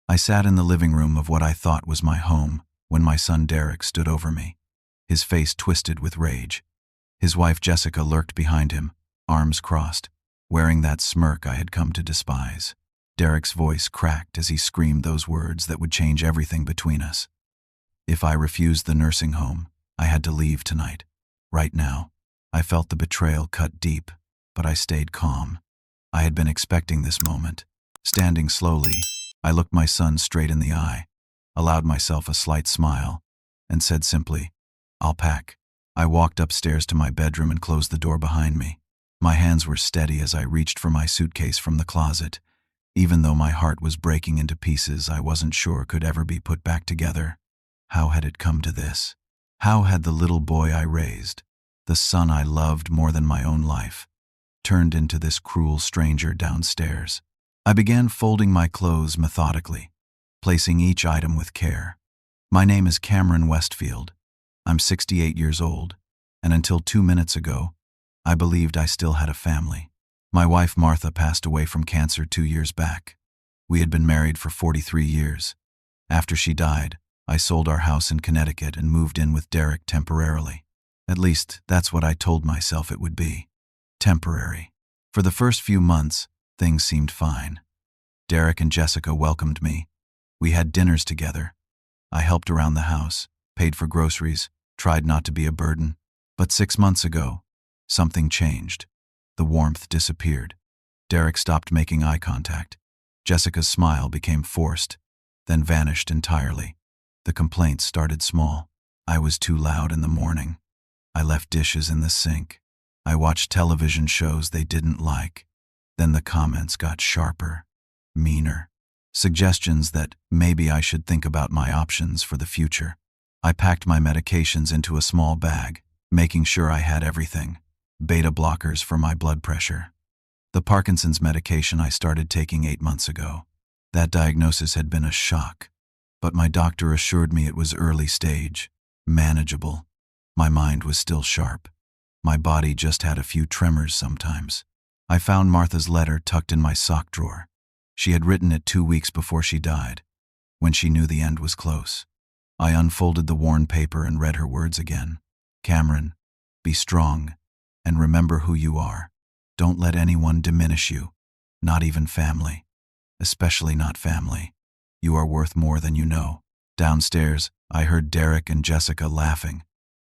I sat in the living room of what I thought was my home when my son Derek stood over me, his face twisted with rage. His wife Jessica lurked behind him, arms crossed, wearing that smirk I had come to despise. Derek's voice cracked as he screamed those words that would change everything between us. If I refused the nursing home, I had to leave tonight. Right now, I felt the betrayal cut deep, but I stayed calm. I had been expecting this moment. Standing slowly, I looked my son straight in the eye, allowed myself a slight smile, and said simply, "I'll pack." I walked upstairs to my bedroom and closed the door behind me. My hands were steady as I reached for my suitcase from the closet. Even though my heart was breaking into pieces I wasn't sure could ever be put back together. How had it come to this? How had the little boy I raised, the son I loved more than my own life, turned into this cruel stranger downstairs? I began folding my clothes methodically, placing each item with care. My name is Cameron Westfield. I'm 68 years old, and until 2 minutes ago, I believed I still had a family. My wife Martha passed away from cancer 2 years back. We had been married for 43 years. After she died, I sold our house in Connecticut and moved in with Derek temporarily. At least, that's what I told myself it would be. Temporary. For the first few months, things seemed fine. Derek and Jessica welcomed me. We had dinners together. I helped around the house, paid for groceries, tried not to be a burden. But 6 months ago, something changed. The warmth disappeared. Derek stopped making eye contact. Jessica's smile became forced, then vanished entirely. The complaints started small. I was too loud in the morning. I left dishes in the sink. I watched television shows they didn't like. Then the comments got sharper, meaner. Suggestions that maybe I should think about my options for the future. I packed my medications into a small bag, making sure I had everything. Beta blockers for my blood pressure. The Parkinson's medication I started taking 8 months ago. That diagnosis had been a shock, but my doctor assured me it was early stage, manageable. My mind was still sharp. My body just had a few tremors sometimes. I found Martha's letter tucked in my sock drawer. She had written it 2 weeks before she died, when she knew the end was close. I unfolded the worn paper and read her words again. "Cameron, be strong, and remember who you are. Don't let anyone diminish you, not even family. Especially not family. You are worth more than you know." Downstairs, I heard Derek and Jessica laughing.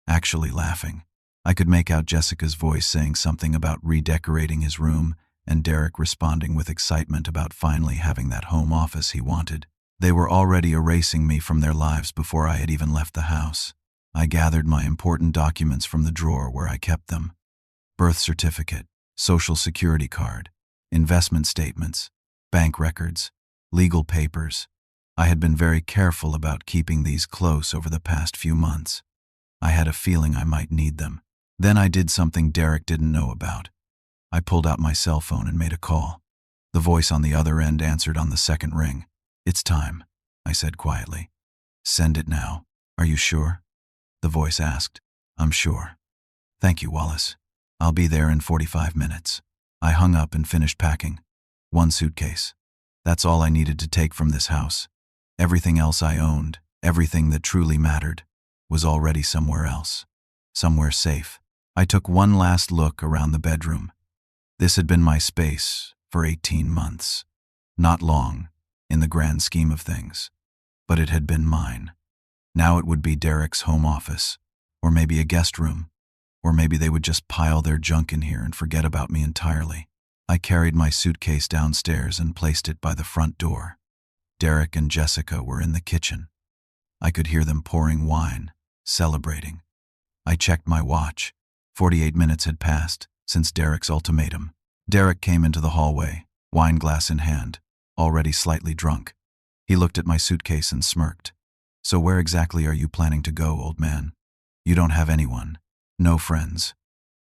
Actually laughing. I could make out Jessica's voice saying something about redecorating his room, and Derek responding with excitement about finally having that home office he wanted. They were already erasing me from their lives before I had even left the house. I gathered my important documents from the drawer where I kept them. Birth certificate, social security card, investment statements, bank records, legal papers. I had been very careful about keeping these close over the past few months. I had a feeling I might need them. Then I did something Derek didn't know about. I pulled out my cell phone and made a call. The voice on the other end answered on the second ring. "It's time," I said quietly. "Send it now. Are you sure?" The voice asked. "I'm sure." "Thank you, Wallace. I'll be there in 45 minutes. I hung up and finished packing. 1 suitcase. That's all I needed to take from this house. Everything else I owned, everything that truly mattered, was already somewhere else. Somewhere safe. I took one last look around the bedroom. This had been my space for 18 months. Not long, in the grand scheme of things, but it had been mine. Now it would be Derek's home office, or maybe a guest room, or maybe they would just pile their junk in here and forget about me entirely. I carried my suitcase downstairs and placed it by the front door. Derek and Jessica were in the kitchen. I could hear them pouring wine, celebrating. I checked my watch. 48 minutes had passed since Derek's ultimatum. Derek came into the hallway, wine glass in hand, already slightly drunk. He looked at my suitcase and smirked. "So where exactly are you planning to go, old man? You don't have anyone. No friends.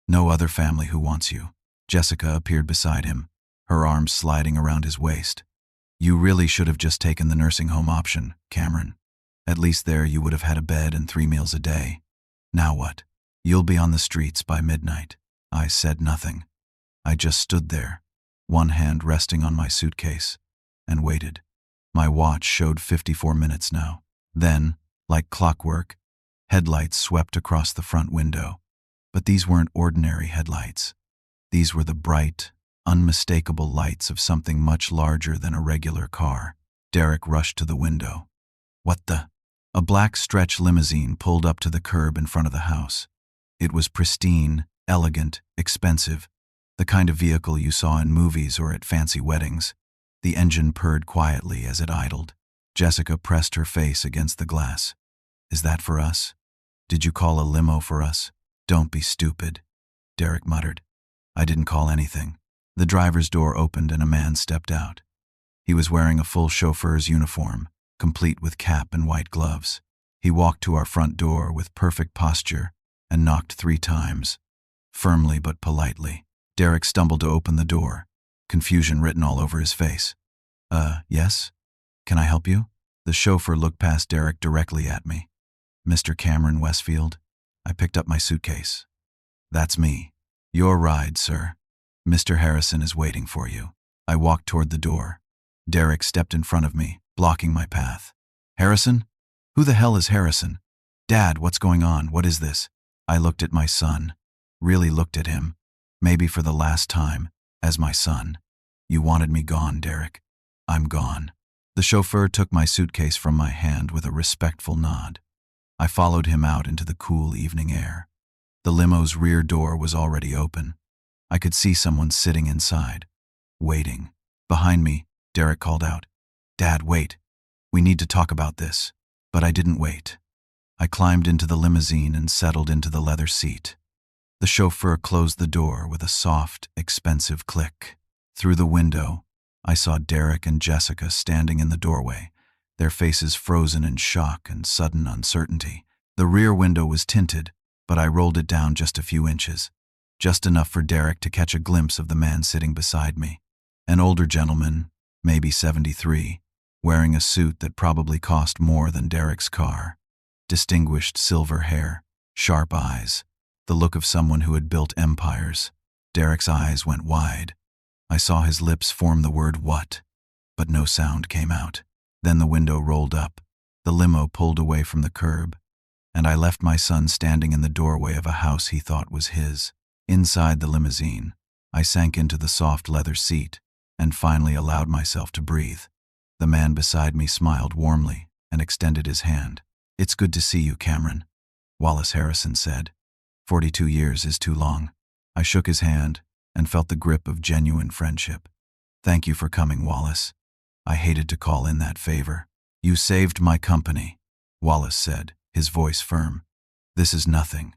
No other family who wants you." Jessica appeared beside him, her arms sliding around his waist. "You really should have just taken the nursing home option, Cameron. At least there you would have had a bed and 3 meals a day. Now what? You'll be on the streets by midnight." I said nothing. I just stood there, one hand resting on my suitcase, and waited. My watch showed 54 minutes now. Then, like clockwork, headlights swept across the front window. But these weren't ordinary headlights. These were the bright, unmistakable lights of something much larger than a regular car. Derek rushed to the window. What the? A black stretch limousine pulled up to the curb in front of the house. It was pristine, elegant, expensive, the kind of vehicle you saw in movies or at fancy weddings. The engine purred quietly as it idled. Jessica pressed her face against the glass. Is that for us? Did you call a limo for us? Don't be stupid, Derek muttered. I didn't call anything. The driver's door opened and a man stepped out. He was wearing a full chauffeur's uniform, complete with cap and white gloves. He walked to our front door with perfect posture and knocked 3 times, firmly but politely. Derek stumbled to open the door, confusion written all over his face. Yes? Can I help you? The chauffeur looked past Derek directly at me. Mr. Cameron Westfield? I picked up my suitcase. That's me. Your ride, sir. Mr. Harrison is waiting for you. I walked toward the door. Derek stepped in front of me, blocking my path. Harrison? Who the hell is Harrison? Dad, what's going on? What is this? I looked at my son. Really looked at him. Maybe for the last time, as my son. You wanted me gone, Derek. I'm gone. The chauffeur took my suitcase from my hand with a respectful nod. I followed him out into the cool evening air. The limo's rear door was already open. I could see someone sitting inside, waiting. Behind me, Derek called out, Dad, wait. We need to talk about this. But I didn't wait. I climbed into the limousine and settled into the leather seat. The chauffeur closed the door with a soft, expensive click. Through the window, I saw Derek and Jessica standing in the doorway, their faces frozen in shock and sudden uncertainty. The rear window was tinted, but I rolled it down just a few inches, just enough for Derek to catch a glimpse of the man sitting beside me. An older gentleman, maybe 73, wearing a suit that probably cost more than Derek's car. Distinguished silver hair, sharp eyes, the look of someone who had built empires. Derek's eyes went wide. I saw his lips form the word what, but no sound came out. Then the window rolled up, the limo pulled away from the curb, and I left my son standing in the doorway of a house he thought was his. Inside the limousine, I sank into the soft leather seat and finally allowed myself to breathe. The man beside me smiled warmly and extended his hand. It's good to see you, Cameron, Wallace Harrison said. 42 years is too long. I shook his hand and felt the grip of genuine friendship. Thank you for coming, Wallace. I hated to call in that favor. You saved my company, Wallace said, his voice firm. This is nothing.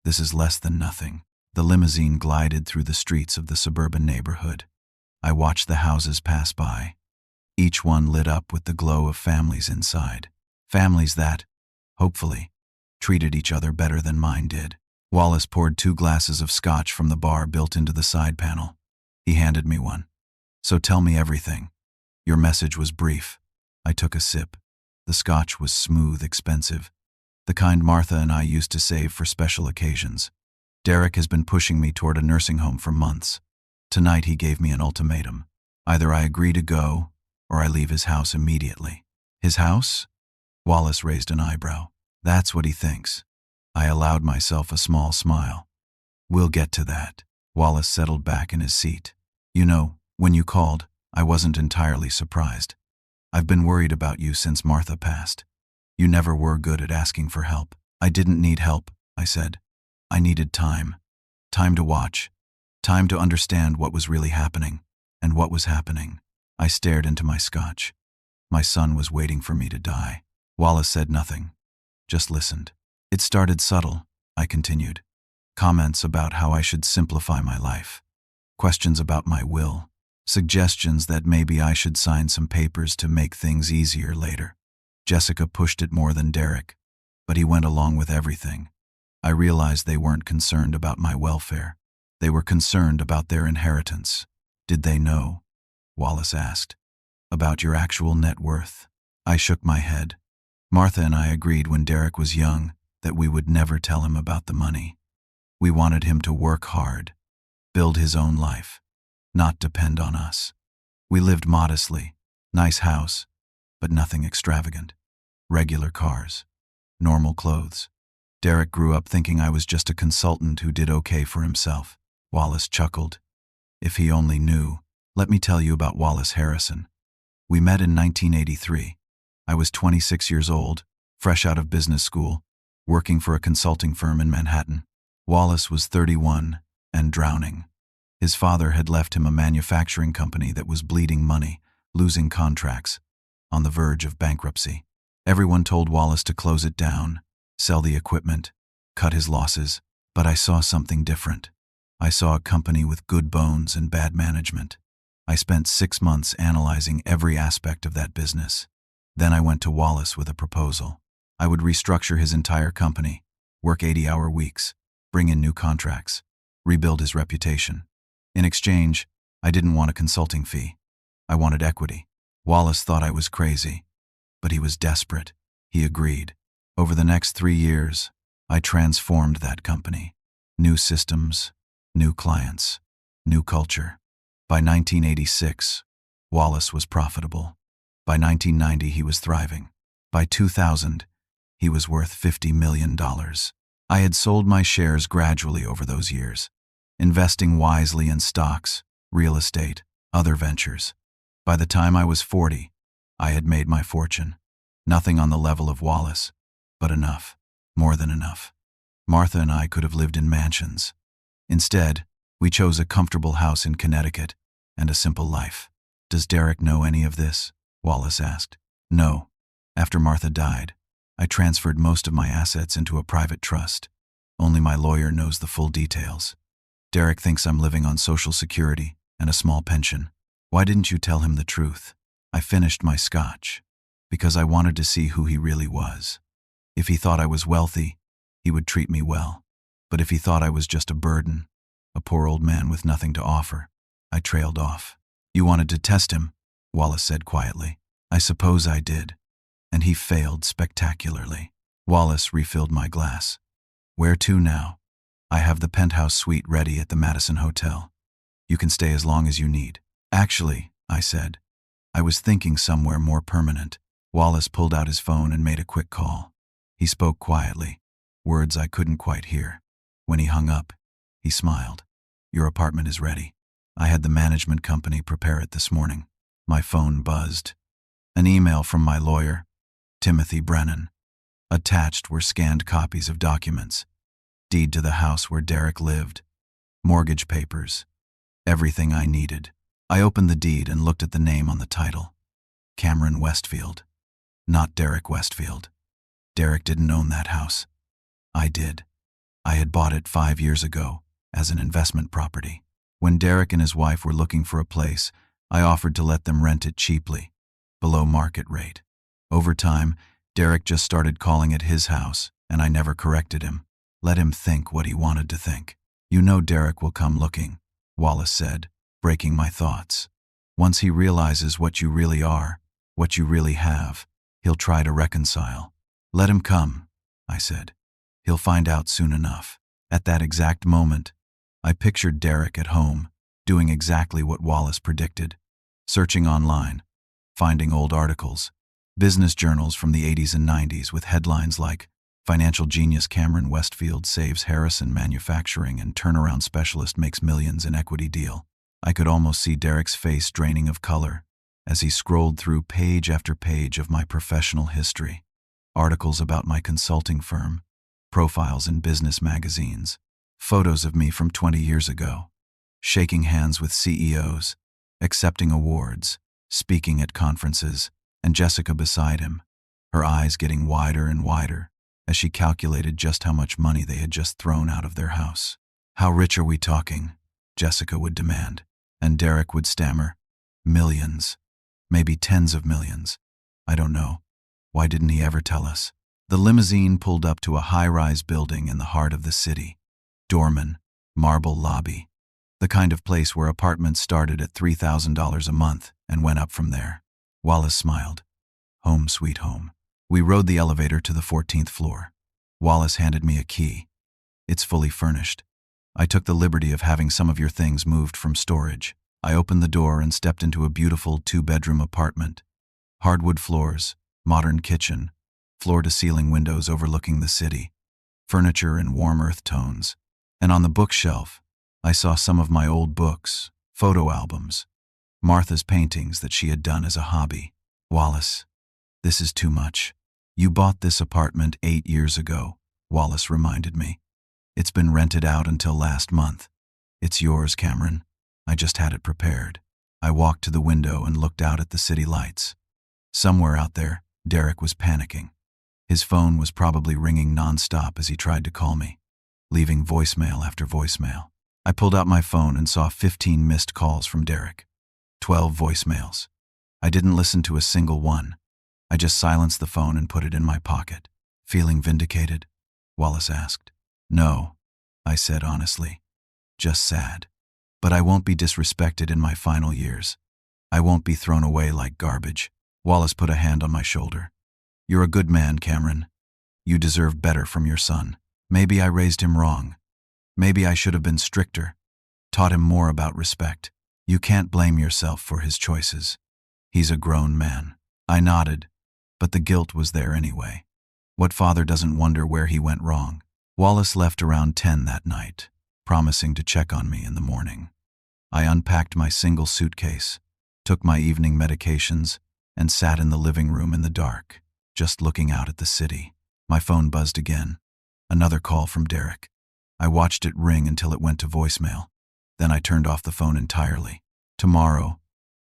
This is less than nothing. The limousine glided through the streets of the suburban neighborhood. I watched the houses pass by, each one lit up with the glow of families inside. Families that, hopefully, treated each other better than mine did. Wallace poured 2 glasses of scotch from the bar built into the side panel. He handed me one. So tell me everything. Your message was brief. I took a sip. The scotch was smooth, expensive, the kind Martha and I used to save for special occasions. Derek has been pushing me toward a nursing home for months. Tonight he gave me an ultimatum. Either I agree to go, or I leave his house immediately. His house? Wallace raised an eyebrow. That's what he thinks. I allowed myself a small smile. We'll get to that. Wallace settled back in his seat. You know, when you called, I wasn't entirely surprised. I've been worried about you since Martha passed. You never were good at asking for help. I didn't need help, I said. I needed time. Time to watch. Time to understand what was really happening. And what was happening. I stared into my scotch. My son was waiting for me to die. Wallace said nothing, just listened. It started subtle, I continued. Comments about how I should simplify my life. Questions about my will. Suggestions that maybe I should sign some papers to make things easier later. Jessica pushed it more than Derek, but he went along with everything. I realized they weren't concerned about my welfare. They were concerned about their inheritance. Did they know? Wallace asked. About your actual net worth. I shook my head. Martha and I agreed when Derek was young that we would never tell him about the money. We wanted him to work hard, build his own life, not depend on us. We lived modestly, nice house, but nothing extravagant. Regular cars. Normal clothes. Derek grew up thinking I was just a consultant who did okay for himself. Wallace chuckled. If he only knew. Let me tell you about Wallace Harrison. We met in 1983. I was 26 years old, fresh out of business school, working for a consulting firm in Manhattan. Wallace was 31 and drowning. His father had left him a manufacturing company that was bleeding money, losing contracts, on the verge of bankruptcy. Everyone told Wallace to close it down, sell the equipment, cut his losses, but I saw something different. I saw a company with good bones and bad management. I spent 6 months analyzing every aspect of that business. Then I went to Wallace with a proposal. I would restructure his entire company, work 80-hour weeks, bring in new contracts, rebuild his reputation. In exchange, I didn't want a consulting fee. I wanted equity. Wallace thought I was crazy, but he was desperate. He agreed. Over the next 3 years, I transformed that company. New systems, new clients, new culture. By 1986, Wallace was profitable. By 1990, he was thriving. By 2000, he was worth $50 million. I had sold my shares gradually over those years, investing wisely in stocks, real estate, other ventures. By the time I was 40, I had made my fortune. Nothing on the level of Wallace, but enough, more than enough. Martha and I could have lived in mansions. Instead, we chose a comfortable house in Connecticut and a simple life. Does Derek know any of this? Wallace asked. No. After Martha died, I transferred most of my assets into a private trust. Only my lawyer knows the full details. Derek thinks I'm living on Social Security and a small pension. Why didn't you tell him the truth? I finished my scotch. Because I wanted to see who he really was. If he thought I was wealthy, he would treat me well. But if he thought I was just a burden, a poor old man with nothing to offer, I trailed off. You wanted to test him, Wallace said quietly. I suppose I did. And he failed spectacularly. Wallace refilled my glass. Where to now? I have the penthouse suite ready at the Madison Hotel. You can stay as long as you need. Actually, I said, I was thinking somewhere more permanent. Wallace pulled out his phone and made a quick call. He spoke quietly, words I couldn't quite hear. When he hung up, he smiled. Your apartment is ready. I had the management company prepare it this morning. My phone buzzed. An email from my lawyer, Timothy Brennan. Attached were scanned copies of documents. Deed to the house where Derek lived. Mortgage papers. Everything I needed. I opened the deed and looked at the name on the title. Cameron Westfield. Not Derek Westfield. Derek didn't own that house. I did. I had bought it 5 years ago as an investment property. When Derek and his wife were looking for a place, I offered to let them rent it cheaply, below market rate. Over time, Derek just started calling it his house, and I never corrected him. Let him think what he wanted to think. You know Derek will come looking, Wallace said, breaking my thoughts. Once he realizes what you really are, what you really have, he'll try to reconcile. Let him come, I said. He'll find out soon enough. At that exact moment, I pictured Derek at home, doing exactly what Wallace predicted, searching online, finding old articles, business journals from the 80s and 90s with headlines like, Financial Genius Cameron Westfield saves Harrison Manufacturing and Turnaround Specialist makes millions in equity deal. I could almost see Derek's face draining of color as he scrolled through page after page of my professional history, articles about my consulting firm, profiles in business magazines, photos of me from 20 years ago, shaking hands with CEOs, accepting awards, speaking at conferences, and Jessica beside him, her eyes getting wider and wider as she calculated just how much money they had just thrown out of their house. How rich are we talking? Jessica would demand, and Derek would stammer, millions, maybe tens of millions. I don't know. Why didn't he ever tell us? The limousine pulled up to a high-rise building in the heart of the city. Doorman, marble lobby. The kind of place where apartments started at $3,000 a month and went up from there. Wallace smiled. Home sweet home. We rode the elevator to the 14th floor. Wallace handed me a key. It's fully furnished. I took the liberty of having some of your things moved from storage. I opened the door and stepped into a beautiful 2-bedroom apartment. Hardwood floors, modern kitchen, floor-to-ceiling windows overlooking the city, furniture in warm earth tones. And on the bookshelf, I saw some of my old books, photo albums, Martha's paintings that she had done as a hobby. Wallace, this is too much. You bought this apartment 8 years ago, Wallace reminded me. It's been rented out until last month. It's yours, Cameron. I just had it prepared. I walked to the window and looked out at the city lights. Somewhere out there, Derek was panicking. His phone was probably ringing nonstop as he tried to call me, leaving voicemail after voicemail. I pulled out my phone and saw 15 missed calls from Derek. 12 voicemails. I didn't listen to a single one. I just silenced the phone and put it in my pocket. Feeling vindicated? Wallace asked. No, I said honestly. Just sad. But I won't be disrespected in my final years. I won't be thrown away like garbage. Wallace put a hand on my shoulder. You're a good man, Cameron. You deserve better from your son. Maybe I raised him wrong. Maybe I should have been stricter, taught him more about respect. You can't blame yourself for his choices. He's a grown man. I nodded, but the guilt was there anyway. What father doesn't wonder where he went wrong? Wallace left around 10 that night, promising to check on me in the morning. I unpacked my single suitcase, took my evening medications, and sat in the living room in the dark, just looking out at the city. My phone buzzed again. Another call from Derek. I watched it ring until it went to voicemail. Then I turned off the phone entirely. Tomorrow,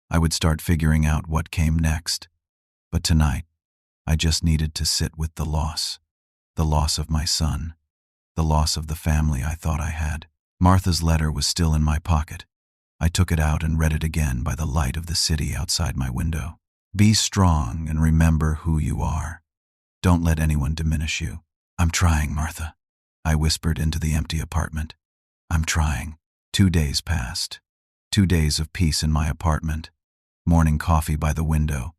I would start figuring out what came next. But tonight, I just needed to sit with the loss. The loss of my son. The loss of the family I thought I had. Martha's letter was still in my pocket. I took it out and read it again by the light of the city outside my window. Be strong and remember who you are. Don't let anyone diminish you. I'm trying, Martha, I whispered into the empty apartment. I'm trying. 2 days passed. 2 days of peace in my apartment. Morning coffee by the window.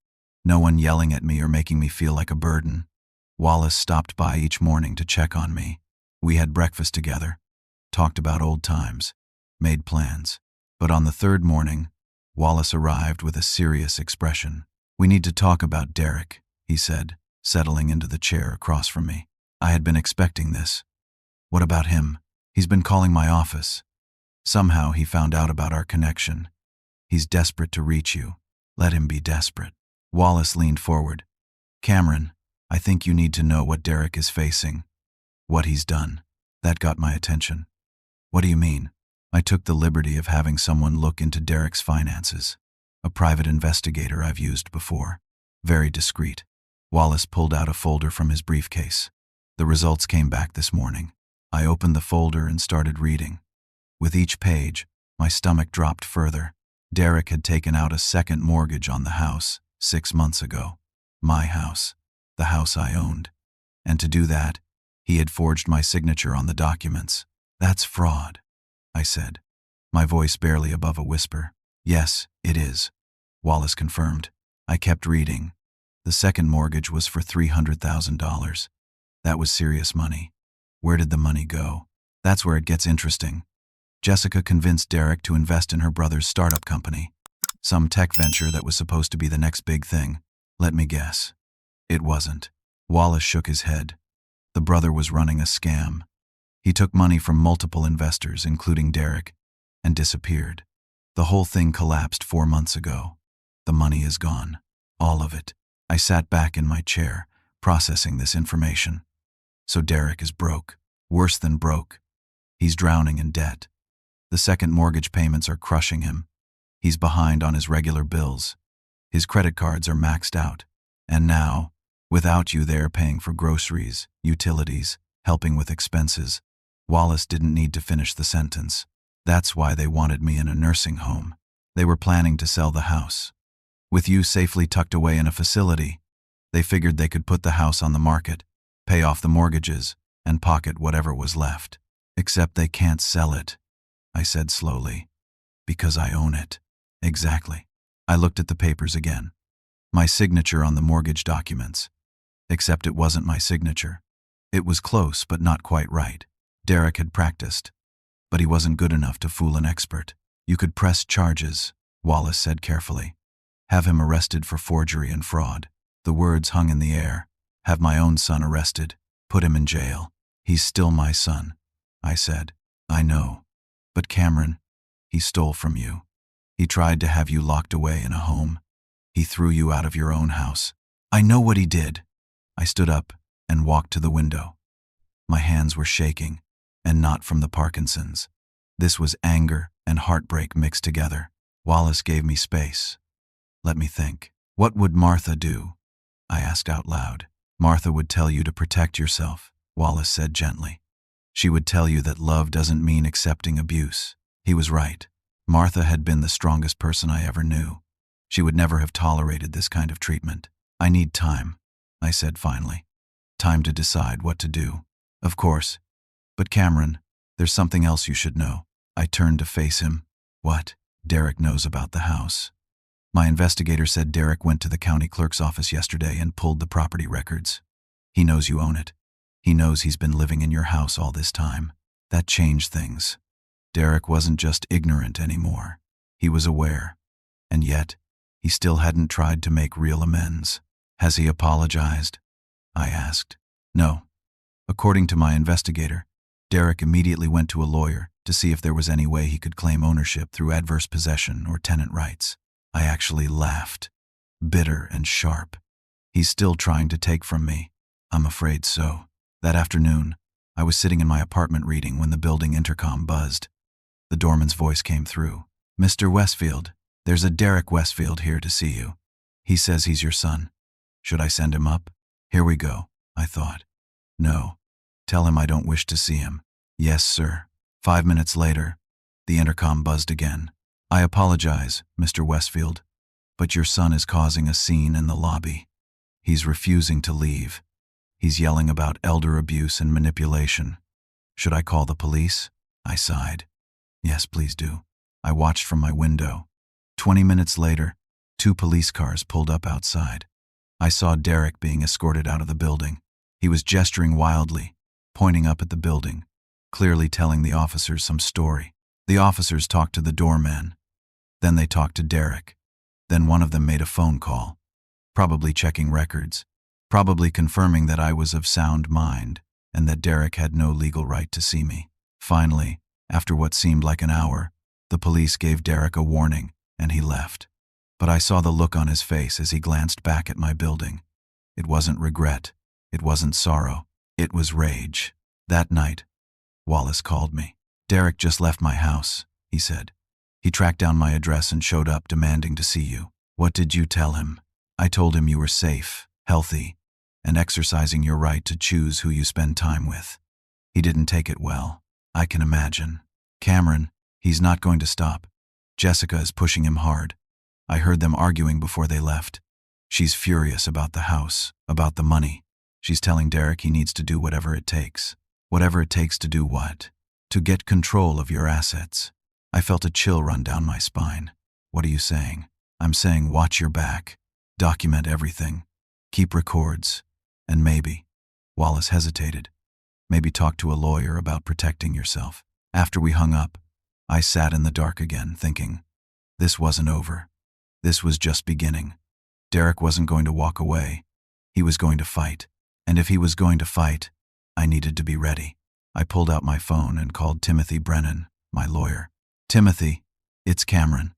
No one yelling at me or making me feel like a burden. Wallace stopped by each morning to check on me. We had breakfast together, talked about old times, made plans. But on the third morning, Wallace arrived with a serious expression. We need to talk about Derek, he said, settling into the chair across from me. I had been expecting this. What about him? He's been calling my office. Somehow he found out about our connection. He's desperate to reach you. Let him be desperate. Wallace leaned forward. Cameron, I think you need to know what Derek is facing. What he's done. That got my attention. What do you mean? I took the liberty of having someone look into Derek's finances. A private investigator I've used before. Very discreet. Wallace pulled out a folder from his briefcase. The results came back this morning. I opened the folder and started reading. With each page, my stomach dropped further. Derek had taken out a second mortgage on the house 6 months ago. My house. The house I owned. And to do that, he had forged my signature on the documents. That's fraud, I said, my voice barely above a whisper. Yes, it is, Wallace confirmed. I kept reading. The second mortgage was for $300,000. That was serious money. Where did the money go? That's where it gets interesting. Jessica convinced Derek to invest in her brother's startup company. Some tech venture that was supposed to be the next big thing. Let me guess. It wasn't. Wallace shook his head. The brother was running a scam. He took money from multiple investors, including Derek, and disappeared. The whole thing collapsed 4 months ago. The money is gone. All of it. I sat back in my chair, processing this information. So Derek is broke. Worse than broke. He's drowning in debt. The second mortgage payments are crushing him. He's behind on his regular bills. His credit cards are maxed out. And now, without you there paying for groceries, utilities, helping with expenses, Wallace didn't need to finish the sentence. That's why they wanted me in a nursing home. They were planning to sell the house. With you safely tucked away in a facility, they figured they could put the house on the market, pay off the mortgages, and pocket whatever was left. Except they can't sell it, I said slowly. Because I own it. Exactly. I looked at the papers again. My signature on the mortgage documents. Except it wasn't my signature. It was close, but not quite right. Derek had practiced. But he wasn't good enough to fool an expert. You could press charges, Wallace said carefully. Have him arrested for forgery and fraud. The words hung in the air. Have my own son arrested. Put him in jail. He's still my son, I said. I know. But Cameron, he stole from you. He tried to have you locked away in a home. He threw you out of your own house. I know what he did. I stood up and walked to the window. My hands were shaking, and not from the Parkinson's. This was anger and heartbreak mixed together. Wallace gave me space. Let me think. What would Martha do? I asked out loud. Martha would tell you to protect yourself, Wallace said gently. She would tell you that love doesn't mean accepting abuse. He was right. Martha had been the strongest person I ever knew. She would never have tolerated this kind of treatment. I need time, I said finally. Time to decide what to do. Of course. But Cameron, there's something else you should know. I turned to face him. What? Derek knows about the house. My investigator said Derek went to the county clerk's office yesterday and pulled the property records. He knows you own it. He knows he's been living in your house all this time. That changed things. Derek wasn't just ignorant anymore. He was aware. And yet, he still hadn't tried to make real amends. Has he apologized? I asked. No. According to my investigator, Derek immediately went to a lawyer to see if there was any way he could claim ownership through adverse possession or tenant rights. I actually laughed, bitter and sharp. He's still trying to take from me. I'm afraid so. That afternoon, I was sitting in my apartment reading when the building intercom buzzed. The doorman's voice came through. Mr. Westfield, there's a Derek Westfield here to see you. He says he's your son. Should I send him up? Here we go, I thought. No. Tell him I don't wish to see him. Yes, sir. 5 minutes later, the intercom buzzed again. I apologize, Mr. Westfield, but your son is causing a scene in the lobby. He's refusing to leave. He's yelling about elder abuse and manipulation. Should I call the police? I sighed. Yes, please do. I watched from my window. 20 minutes later, 2 police cars pulled up outside. I saw Derek being escorted out of the building. He was gesturing wildly, pointing up at the building, clearly telling the officers some story. The officers talked to the doorman. Then they talked to Derek. Then one of them made a phone call, probably checking records, probably confirming that I was of sound mind and that Derek had no legal right to see me. Finally, after what seemed like an hour, the police gave Derek a warning and he left. But I saw the look on his face as he glanced back at my building. It wasn't regret. It wasn't sorrow. It was rage. That night, Wallace called me. Derek just left my house, he said. He tracked down my address and showed up demanding to see you. What did you tell him? I told him you were safe, healthy, and exercising your right to choose who you spend time with. He didn't take it well. I can imagine. Cameron, he's not going to stop. Jessica is pushing him hard. I heard them arguing before they left. She's furious about the house, about the money. She's telling Derek he needs to do whatever it takes. Whatever it takes to do what? To get control of your assets. I felt a chill run down my spine. What are you saying? I'm saying watch your back. Document everything. Keep records. And maybe, Wallace hesitated, maybe talk to a lawyer about protecting yourself. After we hung up, I sat in the dark again, thinking, this wasn't over. This was just beginning. Derek wasn't going to walk away. He was going to fight. And if he was going to fight, I needed to be ready. I pulled out my phone and called Timothy Brennan, my lawyer. Timothy, it's Cameron.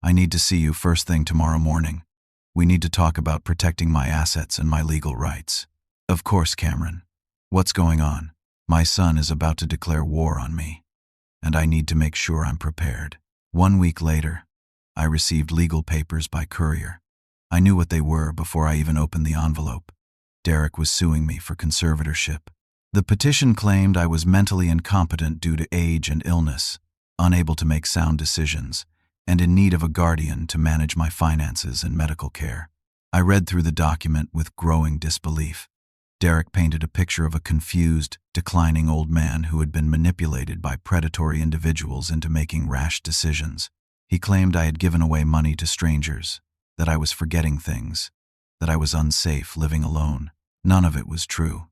I need to see you first thing tomorrow morning. We need to talk about protecting my assets and my legal rights. Of course, Cameron. What's going on? My son is about to declare war on me, and I need to make sure I'm prepared. 1 week later, I received legal papers by courier. I knew what they were before I even opened the envelope. Derek was suing me for conservatorship. The petition claimed I was mentally incompetent due to age and illness, unable to make sound decisions, and in need of a guardian to manage my finances and medical care. I read through the document with growing disbelief. Derek painted a picture of a confused, declining old man who had been manipulated by predatory individuals into making rash decisions. He claimed I had given away money to strangers, that I was forgetting things, that I was unsafe living alone. None of it was true.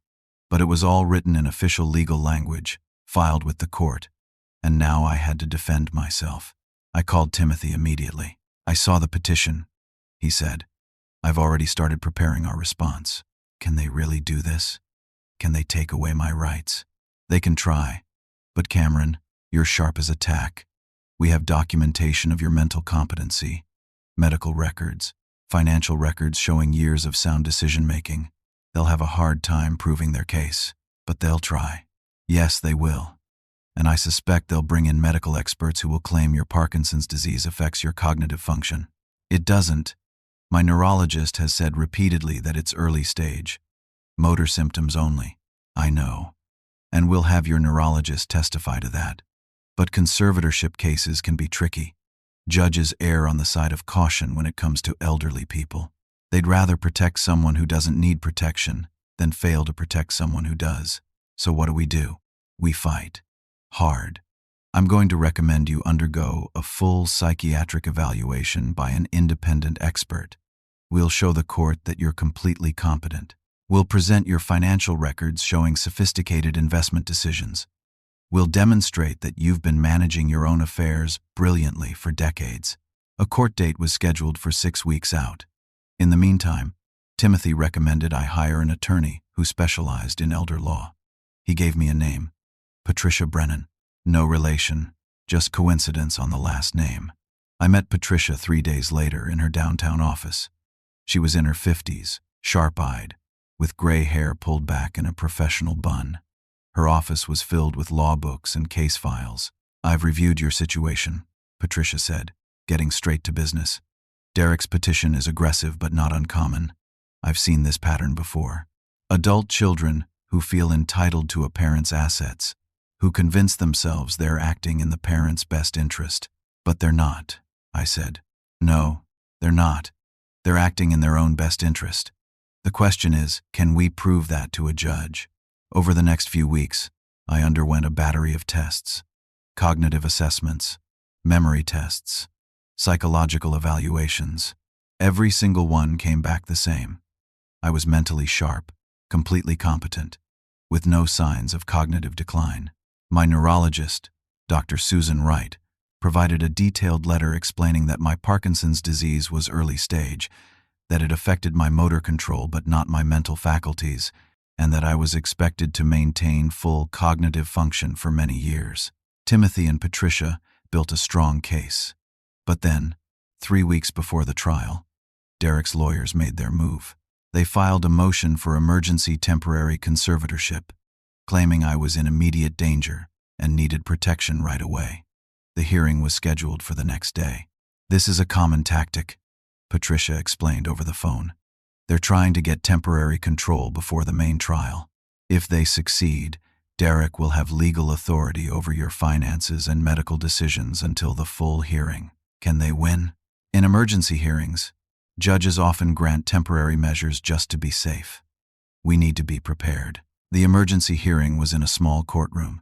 But it was all written in official legal language, filed with the court, and now I had to defend myself. I called Timothy immediately. I saw the petition, he said. I've already started preparing our response. Can they really do this? Can they take away my rights? They can try. But Cameron, you're sharp as a tack. We have documentation of your mental competency, medical records, financial records showing years of sound decision-making. They'll have a hard time proving their case, but they'll try. Yes, they will. And I suspect they'll bring in medical experts who will claim your Parkinson's disease affects your cognitive function. It doesn't. My neurologist has said repeatedly that it's early stage. Motor symptoms only. I know. And we'll have your neurologist testify to that. But conservatorship cases can be tricky. Judges err on the side of caution when it comes to elderly people. They'd rather protect someone who doesn't need protection than fail to protect someone who does. So what do? We fight. Hard. I'm going to recommend you undergo a full psychiatric evaluation by an independent expert. We'll show the court that you're completely competent. We'll present your financial records showing sophisticated investment decisions. We'll demonstrate that you've been managing your own affairs brilliantly for decades. A court date was scheduled for 6 weeks out. In the meantime, Timothy recommended I hire an attorney who specialized in elder law. He gave me a name, Patricia Brennan. No relation, just coincidence on the last name. I met Patricia 3 days later in her downtown office. She was in her 50s, sharp-eyed, with gray hair pulled back in a professional bun. Her office was filled with law books and case files. I've reviewed your situation, Patricia said, getting straight to business. Derek's petition is aggressive but not uncommon. I've seen this pattern before. Adult children who feel entitled to a parent's assets, who convince themselves they're acting in the parent's best interest. But they're not, I said. No, they're not. They're acting in their own best interest. The question is, can we prove that to a judge? Over the next few weeks, I underwent a battery of tests. Cognitive assessments, memory tests, psychological evaluations. Every single one came back the same. I was mentally sharp, completely competent, with no signs of cognitive decline. My neurologist, Dr. Susan Wright, provided a detailed letter explaining that my Parkinson's disease was early stage, that it affected my motor control but not my mental faculties, and that I was expected to maintain full cognitive function for many years. Timothy and Patricia built a strong case. But then, 3 weeks before the trial, Derek's lawyers made their move. They filed a motion for emergency temporary conservatorship, claiming I was in immediate danger and needed protection right away. The hearing was scheduled for the next day. This is a common tactic, Patricia explained over the phone. They're trying to get temporary control before the main trial. If they succeed, Derek will have legal authority over your finances and medical decisions until the full hearing. Can they win? In emergency hearings, judges often grant temporary measures just to be safe. We need to be prepared. The emergency hearing was in a small courtroom.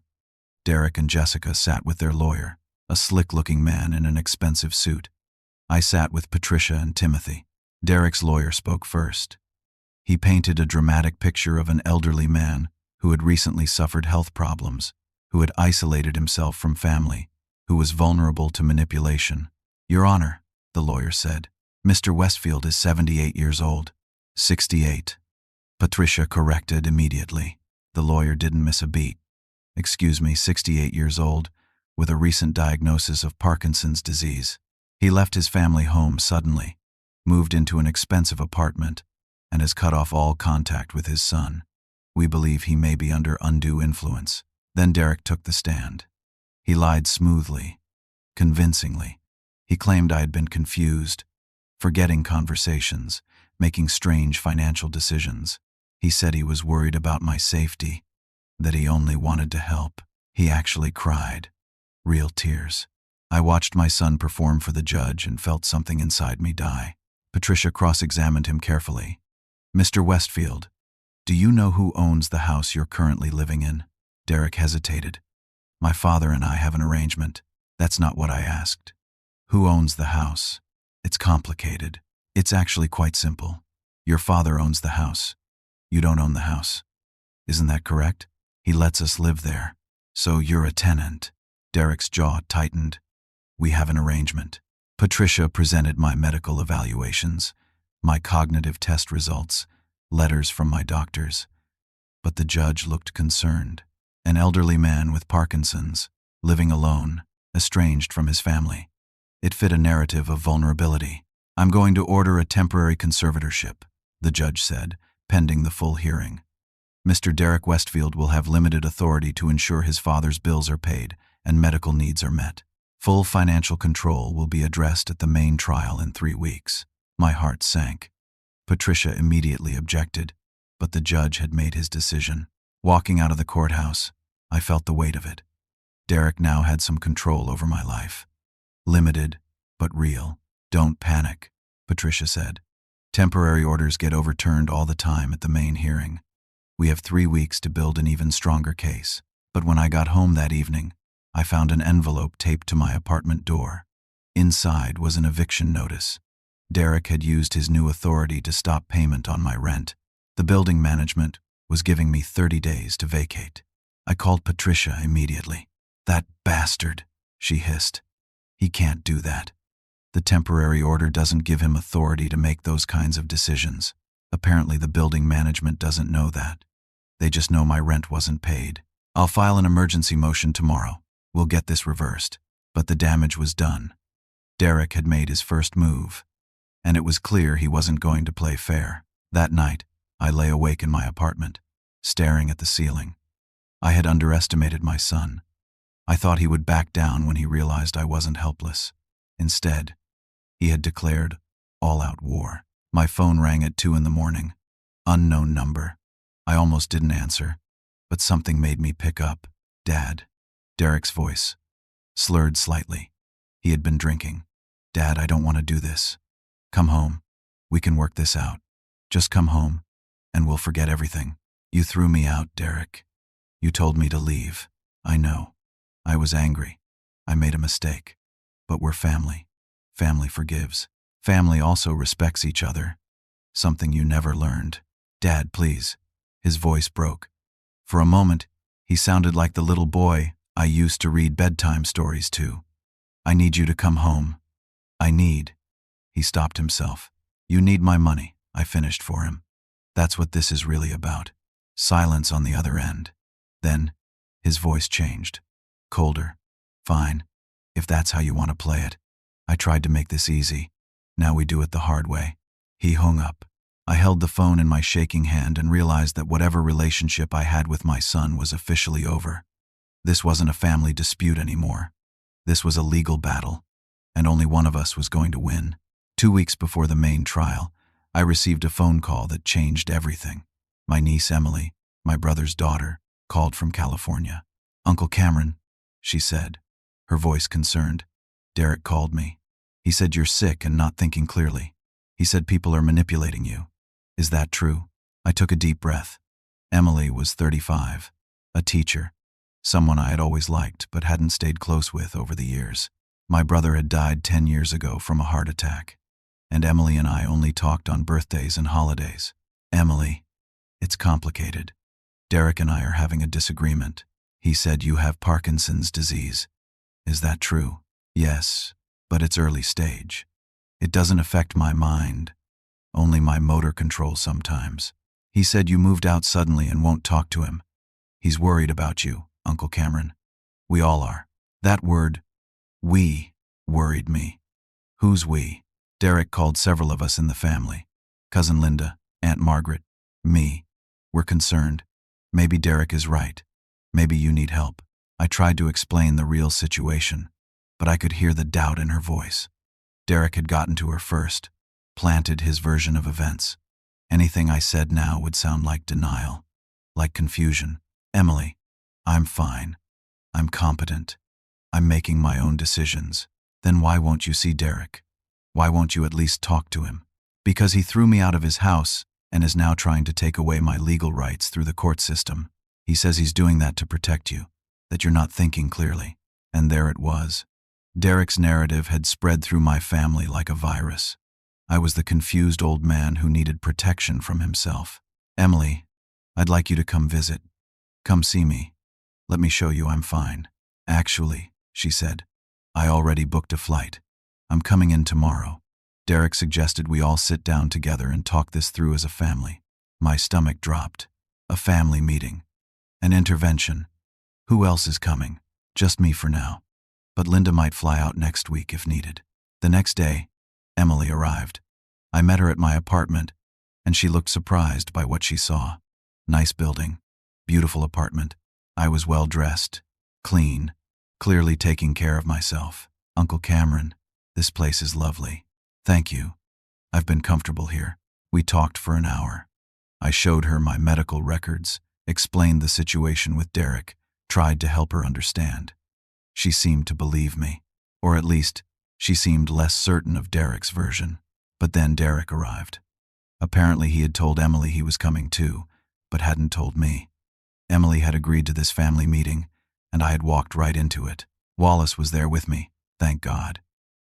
Derek and Jessica sat with their lawyer, a slick-looking man in an expensive suit. I sat with Patricia and Timothy. Derek's lawyer spoke first. He painted a dramatic picture of an elderly man who had recently suffered health problems, who had isolated himself from family, who was vulnerable to manipulation. Your Honor, the lawyer said, Mr. Westfield is 78 years old. 68. Patricia corrected immediately. The lawyer didn't miss a beat. Excuse me, 68 years old, with a recent diagnosis of Parkinson's disease. He left his family home suddenly, moved into an expensive apartment, and has cut off all contact with his son. We believe he may be under undue influence. Then Derek took the stand. He lied smoothly, convincingly. He claimed I had been confused, forgetting conversations, making strange financial decisions. He said he was worried about my safety, that he only wanted to help. He actually cried. Real tears. I watched my son perform for the judge and felt something inside me die. Patricia cross-examined him carefully. Mr. Westfield, do you know who owns the house you're currently living in? Derek hesitated. My father and I have an arrangement. That's not what I asked. Who owns the house? It's complicated. It's actually quite simple. Your father owns the house. You don't own the house. Isn't that correct? He lets us live there. So you're a tenant. Derek's jaw tightened. We have an arrangement. Patricia presented my medical evaluations, my cognitive test results, letters from my doctors. But the judge looked concerned. An elderly man with Parkinson's, living alone, estranged from his family. It fit a narrative of vulnerability. "I'm going to order a temporary conservatorship," the judge said, pending the full hearing. "Mr. Derek Westfield will have limited authority to ensure his father's bills are paid and medical needs are met. Full financial control will be addressed at the main trial in 3 weeks." My heart sank. Patricia immediately objected, but the judge had made his decision. Walking out of the courthouse, I felt the weight of it. Derek now had some control over my life. Limited, but real. "Don't panic," Patricia said. "Temporary orders get overturned all the time at the main hearing. We have 3 weeks to build an even stronger case." But when I got home that evening, I found an envelope taped to my apartment door. Inside was an eviction notice. Derek had used his new authority to stop payment on my rent. The building management was giving me 30 days to vacate. I called Patricia immediately. "That bastard," she hissed. "He can't do that. The temporary order doesn't give him authority to make those kinds of decisions. Apparently the building management doesn't know that. They just know my rent wasn't paid. I'll file an emergency motion tomorrow. We'll get this reversed." But the damage was done. Derek had made his first move, and it was clear he wasn't going to play fair. That night, I lay awake in my apartment, staring at the ceiling. I had underestimated my son. I thought he would back down when he realized I wasn't helpless. Instead, he had declared all-out war. My phone rang at 2 in the morning. Unknown number. I almost didn't answer, but something made me pick up. "Dad." Derek's voice, slurred slightly. He had been drinking. "Dad, I don't want to do this. Come home. We can work this out. Just come home, and we'll forget everything. You threw me out, Derek. You told me to leave. I know. I was angry. I made a mistake. But we're family. Family forgives. Family also respects each other. Something you never learned. Dad, please." His voice broke. For a moment, he sounded like the little boy I used to read bedtime stories to. "I need you to come home. I need." He stopped himself. "You need my money," I finished for him. "That's what this is really about." Silence on the other end. Then, his voice changed. Colder. "Fine, if that's how you want to play it. I tried to make this easy. Now we do it the hard way." He hung up. I held the phone in my shaking hand and realized that whatever relationship I had with my son was officially over. This wasn't a family dispute anymore. This was a legal battle, and only one of us was going to win. 2 weeks before the main trial, I received a phone call that changed everything. My niece Emily, my brother's daughter, called from California. "Uncle Cameron," she said, her voice concerned. "Derek called me. He said you're sick and not thinking clearly. He said people are manipulating you. Is that true?" I took a deep breath. Emily was 35, a teacher, someone I had always liked but hadn't stayed close with over the years. My brother had died 10 years ago from a heart attack, and Emily and I only talked on birthdays and holidays. "Emily, it's complicated. Derek and I are having a disagreement. He said you have Parkinson's disease. Is that true?" "Yes, but it's early stage. It doesn't affect my mind, only my motor control sometimes. He said you moved out suddenly and won't talk to him. He's worried about you, Uncle Cameron. We all are." That word, "we," worried me. Who's we? Derek called several of us in the family. Cousin Linda, Aunt Margaret, me. We're concerned. Maybe Derek is right. Maybe you need help. I tried to explain the real situation, but I could hear the doubt in her voice. Derek had gotten to her first, planted his version of events. Anything I said now would sound like denial, like confusion. "Emily, I'm fine. I'm competent. I'm making my own decisions. Then why won't you see Derek? Why won't you at least talk to him?" "Because he threw me out of his house and is now trying to take away my legal rights through the court system. He says he's doing that to protect you, that you're not thinking clearly." And there it was. Derek's narrative had spread through my family like a virus. I was the confused old man who needed protection from himself. "Emily, I'd like you to come visit. Come see me. Let me show you I'm fine." "Actually," she said, "I already booked a flight. I'm coming in tomorrow. Derek suggested we all sit down together and talk this through as a family. My stomach dropped. A family meeting. An intervention. Who else is coming? Just me for now. But Linda might fly out next week if needed. The next day, Emily arrived. I met her at my apartment, and she looked surprised by what she saw. Nice building. Beautiful apartment. I was well dressed. Clean. Clearly taking care of myself. Uncle Cameron, this place is lovely. Thank you. I've been comfortable here. We talked for an hour. I showed her my medical records, explained the situation with Derek, tried to help her understand. She seemed to believe me, or at least, she seemed less certain of Derek's version. But then Derek arrived. Apparently he had told Emily he was coming too, but hadn't told me. Emily had agreed to this family meeting, and I had walked right into it. Wallace was there with me, thank God.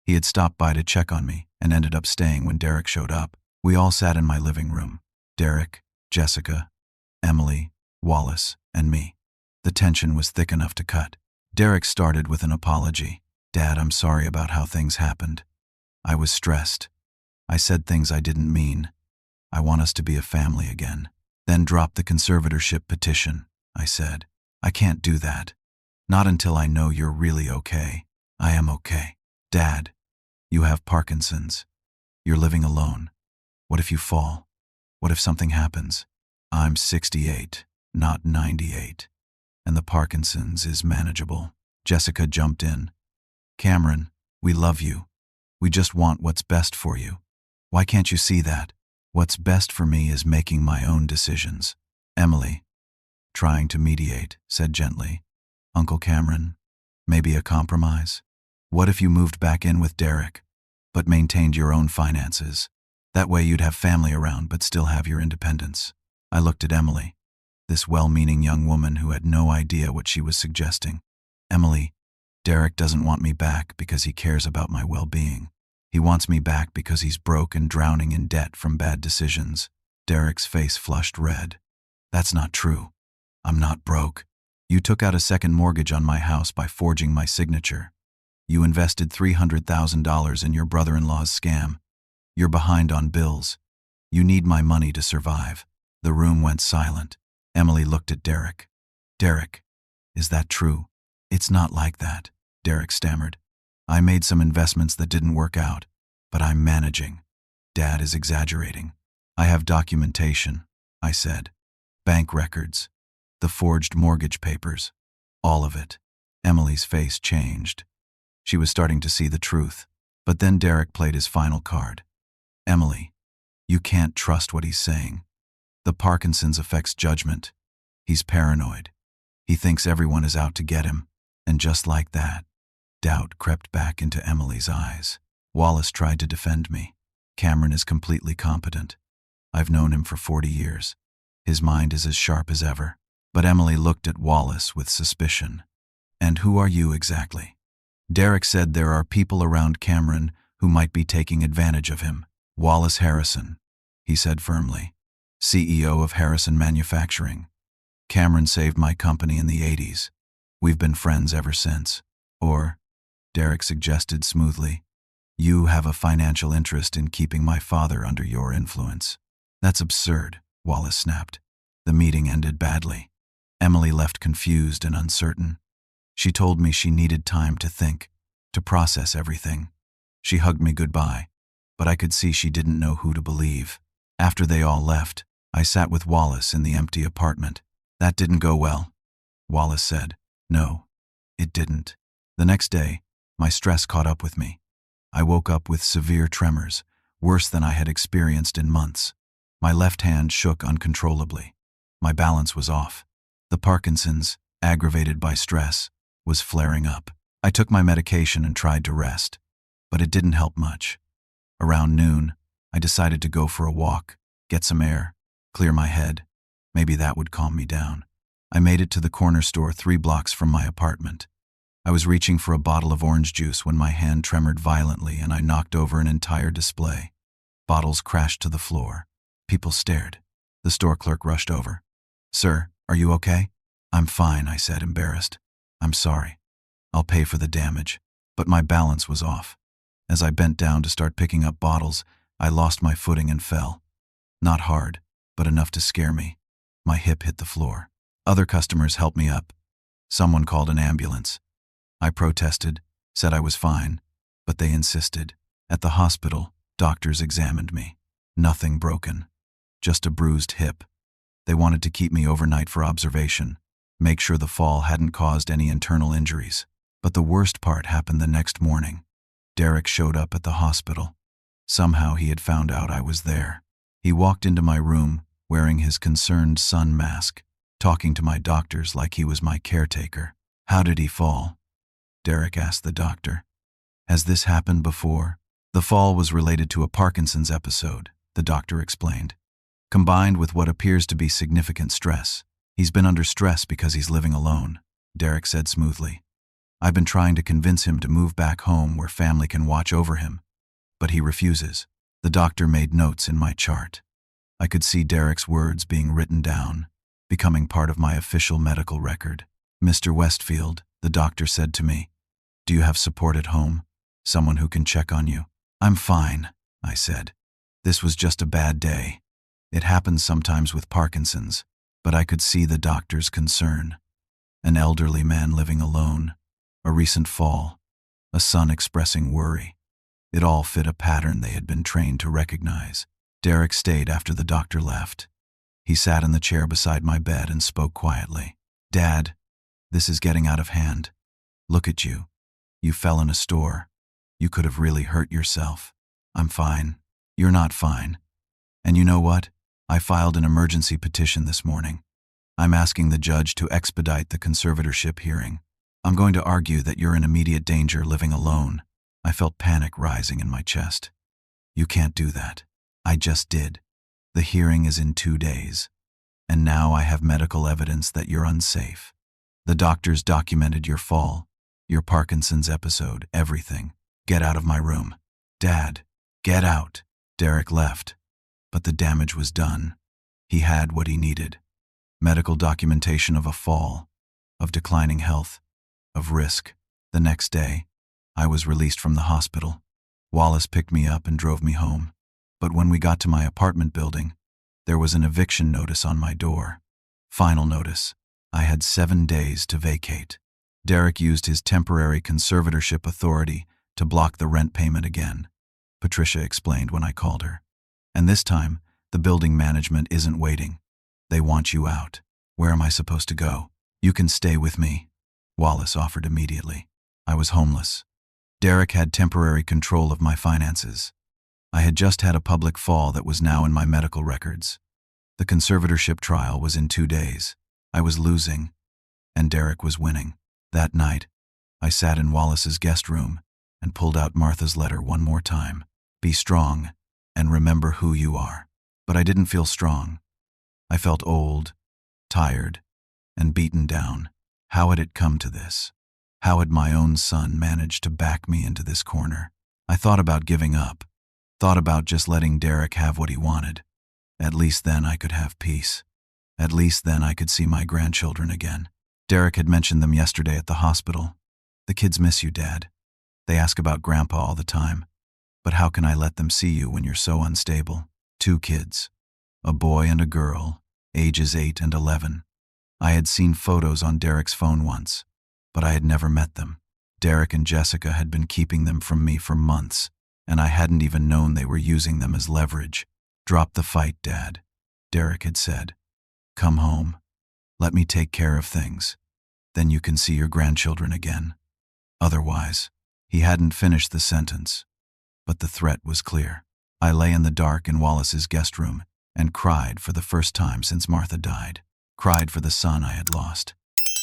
He had stopped by to check on me and ended up staying when Derek showed up. We all sat in my living room. Derek, Jessica, Emily, Wallace, and me. The tension was thick enough to cut. Derek started with an apology. Dad, I'm sorry about how things happened. I was stressed. I said things I didn't mean. I want us to be a family again. Then drop the conservatorship petition, I said. I can't do that. Not until I know you're really okay. I am okay. Dad, you have Parkinson's. You're living alone. What if you fall? What if something happens? I'm 68, not 98. And the Parkinson's is manageable. Jessica jumped in. Cameron, we love you. We just want what's best for you. Why can't you see that? What's best for me is making my own decisions. Emily, trying to mediate, said gently. Uncle Cameron, maybe a compromise? What if you moved back in with Derek, but maintained your own finances? That way you'd have family around but still have your independence. I looked at Emily, this well-meaning young woman who had no idea what she was suggesting. Emily, Derek doesn't want me back because he cares about my well-being. He wants me back because he's broke and drowning in debt from bad decisions. Derek's face flushed red. That's not true. I'm not broke. You took out a second mortgage on my house by forging my signature. You invested $300,000 in your brother-in-law's scam. You're behind on bills. You need my money to survive. The room went silent. Emily looked at Derek. Derek, is that true? It's not like that, Derek stammered. I made some investments that didn't work out, but I'm managing. Dad is exaggerating. I have documentation, I said. Bank records. The forged mortgage papers. All of it. Emily's face changed. She was starting to see the truth. But then Derek played his final card. Emily, you can't trust what he's saying. The Parkinson's affects judgment. He's paranoid. He thinks everyone is out to get him. And just like that, doubt crept back into Emily's eyes. Wallace tried to defend me. Cameron is completely competent. I've known him for 40 years. His mind is as sharp as ever. But Emily looked at Wallace with suspicion. And who are you exactly? Derek said there are people around Cameron who might be taking advantage of him. Wallace Harrison, he said firmly. CEO of Harrison Manufacturing. Cameron saved my company in the 80s. We've been friends ever since. Or, Derek suggested smoothly, you have a financial interest in keeping my father under your influence. That's absurd, Wallace snapped. The meeting ended badly. Emily left confused and uncertain. She told me she needed time to think, to process everything. She hugged me goodbye, but I could see she didn't know who to believe. After they all left, I sat with Wallace in the empty apartment. That didn't go well, Wallace said. No, it didn't. The next day, my stress caught up with me. I woke up with severe tremors, worse than I had experienced in months. My left hand shook uncontrollably. My balance was off. The Parkinson's, aggravated by stress, was flaring up. I took my medication and tried to rest, but it didn't help much. Around noon, I decided to go for a walk, get some air, clear my head. Maybe that would calm me down. I made it to the corner store 3 blocks from my apartment. I was reaching for a bottle of orange juice when my hand tremored violently and I knocked over an entire display. Bottles crashed to the floor. People stared. The store clerk rushed over. Sir, are you okay? I'm fine, I said, embarrassed. I'm sorry. I'll pay for the damage. But my balance was off. As I bent down to start picking up bottles, I lost my footing and fell. Not hard, but enough to scare me. My hip hit the floor. Other customers helped me up. Someone called an ambulance. I protested, said I was fine, but they insisted. At the hospital, doctors examined me. Nothing broken, just a bruised hip. They wanted to keep me overnight for observation, make sure the fall hadn't caused any internal injuries. But the worst part happened the next morning. Derek showed up at the hospital. Somehow he had found out I was there. He walked into my room, wearing his concerned son mask, talking to my doctors like he was my caretaker. "How did he fall?" Derek asked the doctor. "Has this happened before?" "The fall was related to a Parkinson's episode," the doctor explained, "combined with what appears to be significant stress. He's been under stress because he's living alone," Derek said smoothly. "I've been trying to convince him to move back home where family can watch over him, but he refuses." The doctor made notes in my chart. I could see Derek's words being written down, becoming part of my official medical record. "Mr. Westfield," the doctor said to me, "do you have support at home? Someone who can check on you?" "I'm fine," I said. This was just a bad day. It happens sometimes with Parkinson's, but I could see the doctor's concern. An elderly man living alone, a recent fall, a son expressing worry. It all fit a pattern they had been trained to recognize. Derek stayed after the doctor left. He sat in the chair beside my bed and spoke quietly. "Dad, this is getting out of hand. Look at you. You fell in a store. You could have really hurt yourself." "I'm fine." "You're not fine. And you know what? I filed an emergency petition this morning. I'm asking the judge to expedite the conservatorship hearing. I'm going to argue that you're in immediate danger living alone." I felt panic rising in my chest. "You can't do that." "I just did. The hearing is in 2 days. And now I have medical evidence that you're unsafe. The doctors documented your fall, your Parkinson's episode, everything. Get out of my room." "Dad, get out." Derek left, but the damage was done. He had what he needed. Medical documentation of a fall, of declining health, of risk. The next day, I was released from the hospital. Wallace picked me up and drove me home. But when we got to my apartment building, there was an eviction notice on my door. Final notice. I had 7 days to vacate. Derek used his temporary conservatorship authority to block the rent payment again, Patricia explained when I called her. "And this time, the building management isn't waiting. They want you out." "Where am I supposed to go?" "You can stay with me," Wallace offered immediately. I was homeless. Derek had temporary control of my finances. I had just had a public fall that was now in my medical records. The conservatorship trial was in 2 days. I was losing, and Derek was winning. That night, I sat in Wallace's guest room and pulled out Martha's letter one more time. "Be strong, and remember who you are." But I didn't feel strong. I felt old, tired, and beaten down. How had it come to this? How had my own son managed to back me into this corner? I thought about giving up. Thought about just letting Derek have what he wanted. At least then I could have peace. At least then I could see my grandchildren again. Derek had mentioned them yesterday at the hospital. "The kids miss you, Dad. They ask about Grandpa all the time. But how can I let them see you when you're so unstable?" 2 kids, a boy and a girl, ages 8 and 11. I had seen photos on Derek's phone once, but I had never met them. Derek and Jessica had been keeping them from me for months, and I hadn't even known they were using them as leverage. "Drop the fight, Dad," Derek had said. "Come home. Let me take care of things. Then you can see your grandchildren again. Otherwise," he hadn't finished the sentence, but the threat was clear. I lay in the dark in Wallace's guest room and cried for the first time since Martha died. Cried for the son I had lost.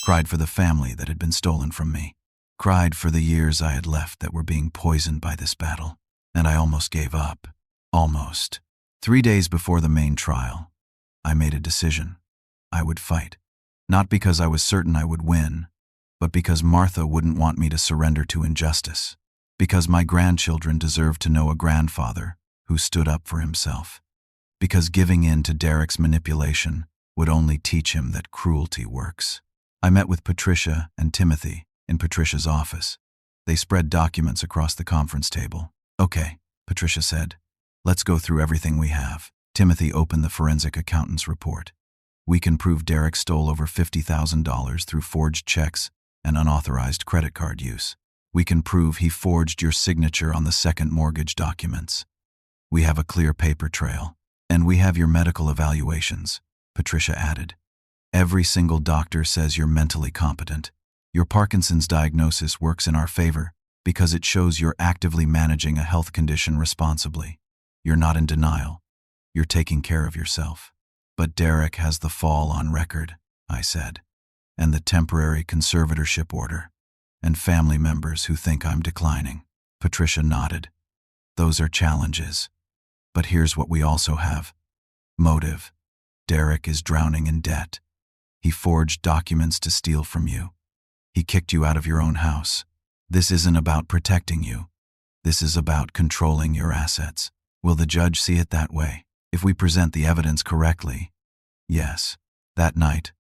Cried for the family that had been stolen from me. Cried for the years I had left that were being poisoned by this battle. And I almost gave up. Almost. 3 days before the main trial, I made a decision. I would fight. Not because I was certain I would win, but because Martha wouldn't want me to surrender to injustice. Because my grandchildren deserved to know a grandfather who stood up for himself. Because giving in to Derek's manipulation would only teach him that cruelty works. I met with Patricia and Timothy in Patricia's office. They spread documents across the conference table. Okay, Patricia said. Let's go through everything we have. Timothy opened the forensic accountant's report. We can prove Derek stole over $50,000 through forged checks and unauthorized credit card use. We can prove he forged your signature on the second mortgage documents. We have a clear paper trail. And we have your medical evaluations, Patricia added. Every single doctor says you're mentally competent. Your Parkinson's diagnosis works in our favor because it shows you're actively managing a health condition responsibly. You're not in denial. You're taking care of yourself. But Derek has the fall on record, I said, and the temporary conservatorship order, and family members who think I'm declining. Patricia nodded. Those are challenges. But here's what we also have. Motive. Derek is drowning in debt. He forged documents to steal from you. He kicked you out of your own house. This isn't about protecting you. This is about controlling your assets. Will the judge see it that way? If we present the evidence correctly, yes. That night,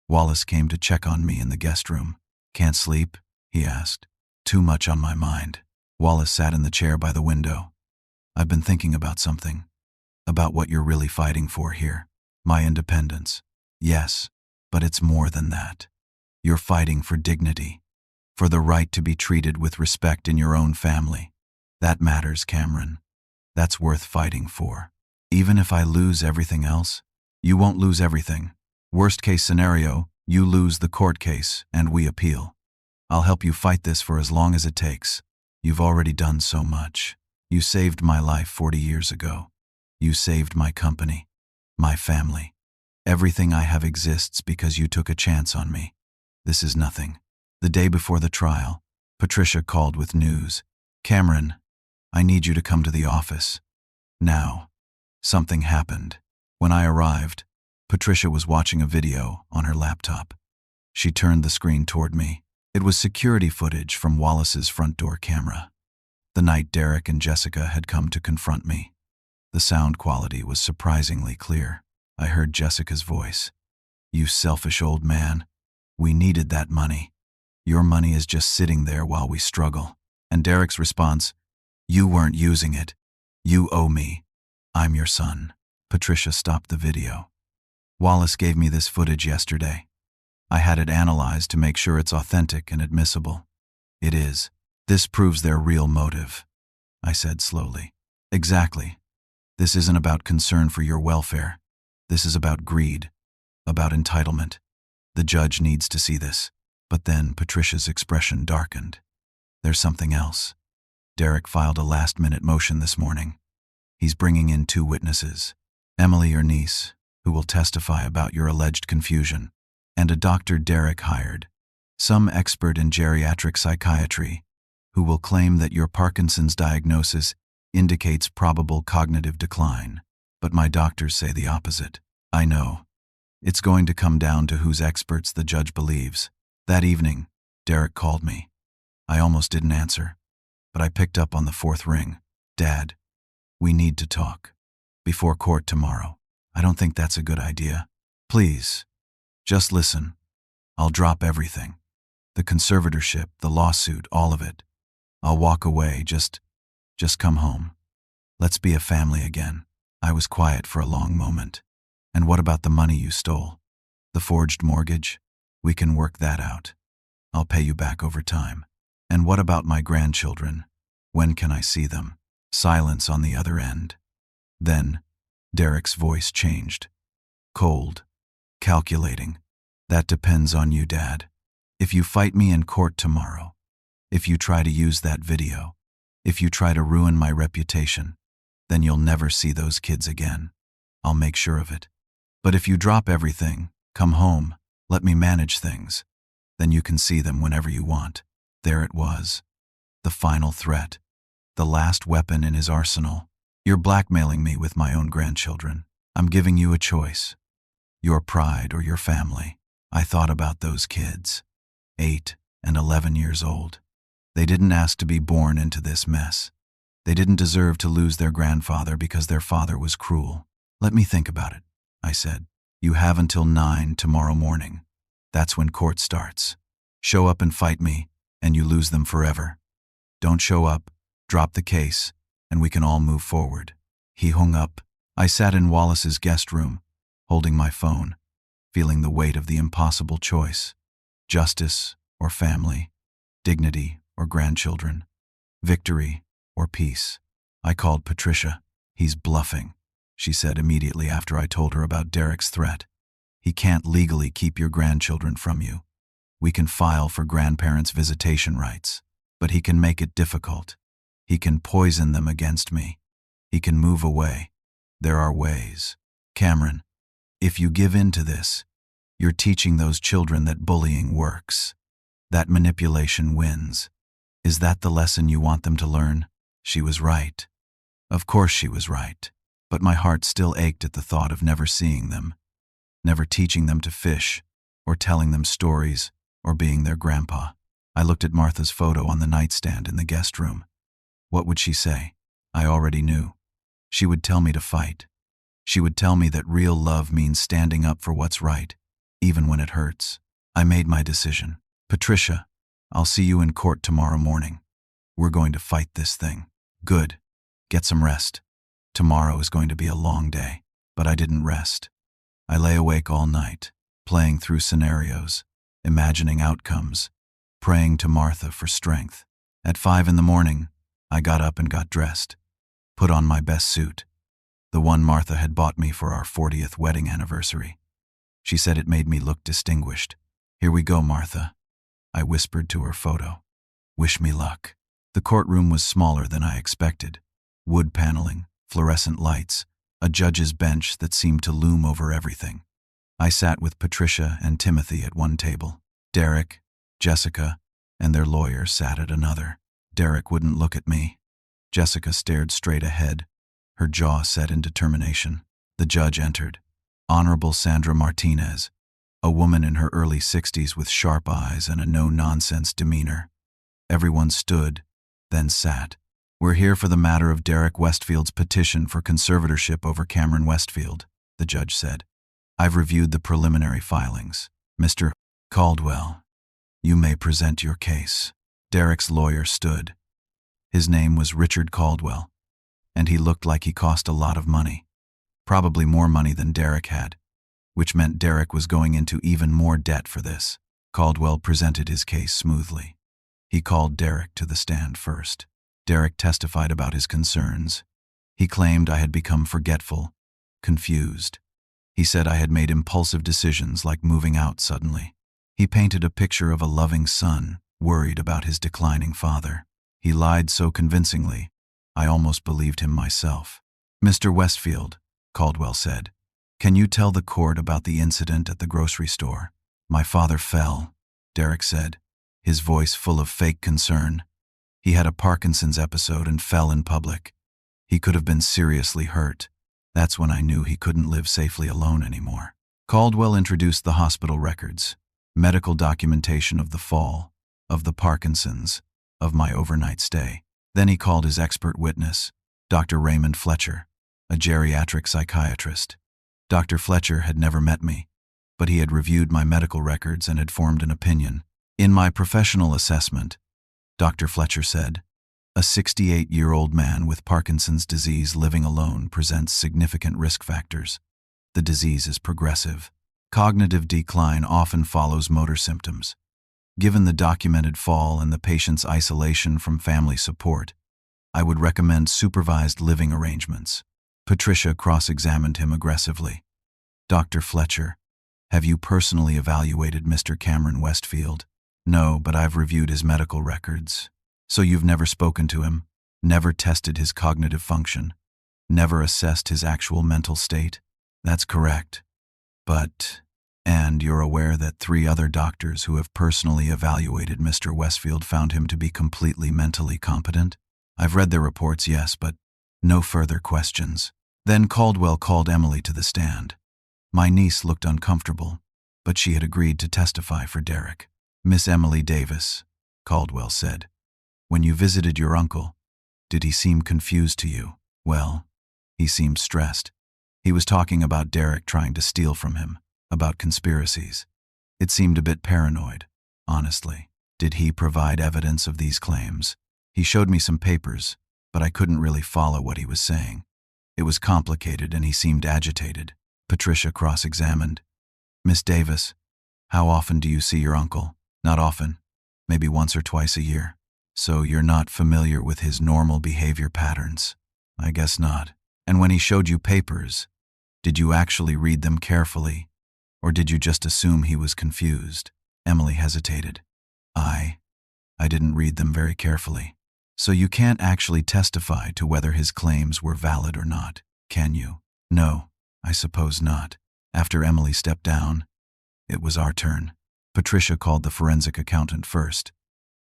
Wallace came to check on me in the guest room. Can't sleep? He asked. Too much on my mind. Wallace sat in the chair by the window. I've been thinking about something. About what you're really fighting for here. My independence. Yes, but it's more than that. You're fighting for dignity. For the right to be treated with respect in your own family. That matters, Cameron. That's worth fighting for. Even if I lose everything else, you won't lose everything. Worst case scenario, you lose the court case and we appeal. I'll help you fight this for as long as it takes. You've already done so much. You saved my life 40 years ago. You saved my company, my family. Everything I have exists because you took a chance on me. This is nothing. The day before the trial, Patricia called with news. Cameron, I need you to come to the office. Now. Something happened. When I arrived, Patricia was watching a video on her laptop. She turned the screen toward me. It was security footage from Wallace's front door camera. The night Derek and Jessica had come to confront me. The sound quality was surprisingly clear. I heard Jessica's voice. You selfish old man. We needed that money. Your money is just sitting there while we struggle. And Derek's response, you weren't using it. You owe me. I'm your son. Patricia stopped the video. Wallace gave me this footage yesterday. I had it analyzed to make sure it's authentic and admissible. It is. This proves their real motive, I said slowly. Exactly. This isn't about concern for your welfare. This is about greed, about entitlement. The judge needs to see this. But then Patricia's expression darkened. There's something else. Derek filed a last-minute motion this morning. He's bringing in 2 witnesses, Emily, your niece, who will testify about your alleged confusion, and a doctor Derek hired, some expert in geriatric psychiatry, who will claim that your Parkinson's diagnosis indicates probable cognitive decline. But my doctors say the opposite. I know. It's going to come down to whose experts the judge believes. That evening, Derek called me. I almost didn't answer, but I picked up on the 4th ring. Dad, we need to talk. Before court tomorrow. I don't think that's a good idea. Please, just listen. I'll drop everything. The conservatorship, the lawsuit, all of it. I'll walk away, just come home. Let's be a family again. I was quiet for a long moment. And what about the money you stole? The forged mortgage? We can work that out. I'll pay you back over time. And what about my grandchildren? When can I see them? Silence on the other end. Then, Derek's voice changed. Cold. Calculating. That depends on you, Dad. If you fight me in court tomorrow, if you try to use that video, if you try to ruin my reputation, then you'll never see those kids again. I'll make sure of it. But if you drop everything, come home, let me manage things, then you can see them whenever you want. There it was. The final threat. The last weapon in his arsenal. You're blackmailing me with my own grandchildren. I'm giving you a choice. Your pride or your family. I thought about those kids. 8 and 11 years old. They didn't ask to be born into this mess. They didn't deserve to lose their grandfather because their father was cruel. Let me think about it, I said. You have until 9 tomorrow morning. That's when court starts. Show up and fight me, and you lose them forever. Don't show up, drop the case, and we can all move forward." He hung up. I sat in Wallace's guest room, holding my phone, feeling the weight of the impossible choice. Justice or family, dignity or grandchildren, victory or peace. I called Patricia. "He's bluffing," she said immediately after I told her about Derek's threat. "He can't legally keep your grandchildren from you. We can file for grandparents' visitation rights, but he can make it difficult. He can poison them against me. He can move away. There are ways. Cameron, if you give in to this, you're teaching those children that bullying works, that manipulation wins. Is that the lesson you want them to learn?" She was right. Of course she was right, but my heart still ached at the thought of never seeing them, never teaching them to fish, or telling them stories, or being their grandpa. I looked at Martha's photo on the nightstand in the guest room. What would she say? I already knew. She would tell me to fight. She would tell me that real love means standing up for what's right, even when it hurts. I made my decision. "Patricia, I'll see you in court tomorrow morning. We're going to fight this thing." "Good. Get some rest. Tomorrow is going to be a long day." But I didn't rest. I lay awake all night, playing through scenarios, imagining outcomes, praying to Martha for strength. At 5 in the morning, I got up and got dressed, put on my best suit, the one Martha had bought me for our 40th wedding anniversary. She said it made me look distinguished. "Here we go, Martha," I whispered to her photo. "Wish me luck." The courtroom was smaller than I expected. Wood paneling, fluorescent lights, a judge's bench that seemed to loom over everything. I sat with Patricia and Timothy at one table. Derek, Jessica, and their lawyer sat at another. Derek wouldn't look at me. Jessica stared straight ahead, her jaw set in determination. The judge entered. Honorable Sandra Martinez, a woman in her early 60s with sharp eyes and a no-nonsense demeanor. Everyone stood, then sat. "We're here for the matter of Derek Westfield's petition for conservatorship over Cameron Westfield," the judge said. "I've reviewed the preliminary filings. Mr. Caldwell, you may present your case." Derek's lawyer stood. His name was Richard Caldwell, and he looked like he cost a lot of money, probably more money than Derek had, which meant Derek was going into even more debt for this. Caldwell presented his case smoothly. He called Derek to the stand first. Derek testified about his concerns. He claimed I had become forgetful, confused. He said I had made impulsive decisions like moving out suddenly. He painted a picture of a loving son, worried about his declining father. He lied so convincingly, I almost believed him myself. "Mr. Westfield," Caldwell said, "can you tell the court about the incident at the grocery store?" "My father fell," Derek said, his voice full of fake concern. "He had a Parkinson's episode and fell in public. He could have been seriously hurt. That's when I knew he couldn't live safely alone anymore." Caldwell introduced the hospital records, medical documentation of the fall, of the Parkinson's, of my overnight stay. Then he called his expert witness, Dr. Raymond Fletcher, a geriatric psychiatrist. Dr. Fletcher had never met me, but he had reviewed my medical records and had formed an opinion. "In my professional assessment," Dr. Fletcher said, "a 68-year-old man with Parkinson's disease living alone presents significant risk factors. The disease is progressive. Cognitive decline often follows motor symptoms. Given the documented fall and the patient's isolation from family support, I would recommend supervised living arrangements." Patricia cross-examined him aggressively. "Dr. Fletcher, have you personally evaluated Mr. Cameron Westfield?" "No, but I've reviewed his medical records." "So you've never spoken to him, never tested his cognitive function, never assessed his actual mental state?" "That's correct. And you're aware that 3 other doctors who have personally evaluated Mr. Westfield found him to be completely mentally competent?" "I've read their reports, yes, but no further questions." Then Caldwell called Emily to the stand. My niece looked uncomfortable, but she had agreed to testify for Derek. "Miss Emily Davis," Caldwell said, "when you visited your uncle, did he seem confused to you?" "Well, he seemed stressed. He was talking about Derek trying to steal from him, about conspiracies. It seemed a bit paranoid, honestly." "Did he provide evidence of these claims?" "He showed me some papers, but I couldn't really follow what he was saying. It was complicated and he seemed agitated. Patricia cross-examined. Miss Davis, how often do you see your uncle? Not often. Maybe once or twice a year. So you're not familiar with his normal behavior patterns? I guess not. And when he showed you papers, did you actually read them carefully? Or did you just assume he was confused? Emily hesitated. I didn't read them very carefully. So you can't actually testify to whether his claims were valid or not, can you? No, I suppose not. After Emily stepped down, it was our turn. Patricia called the forensic accountant first.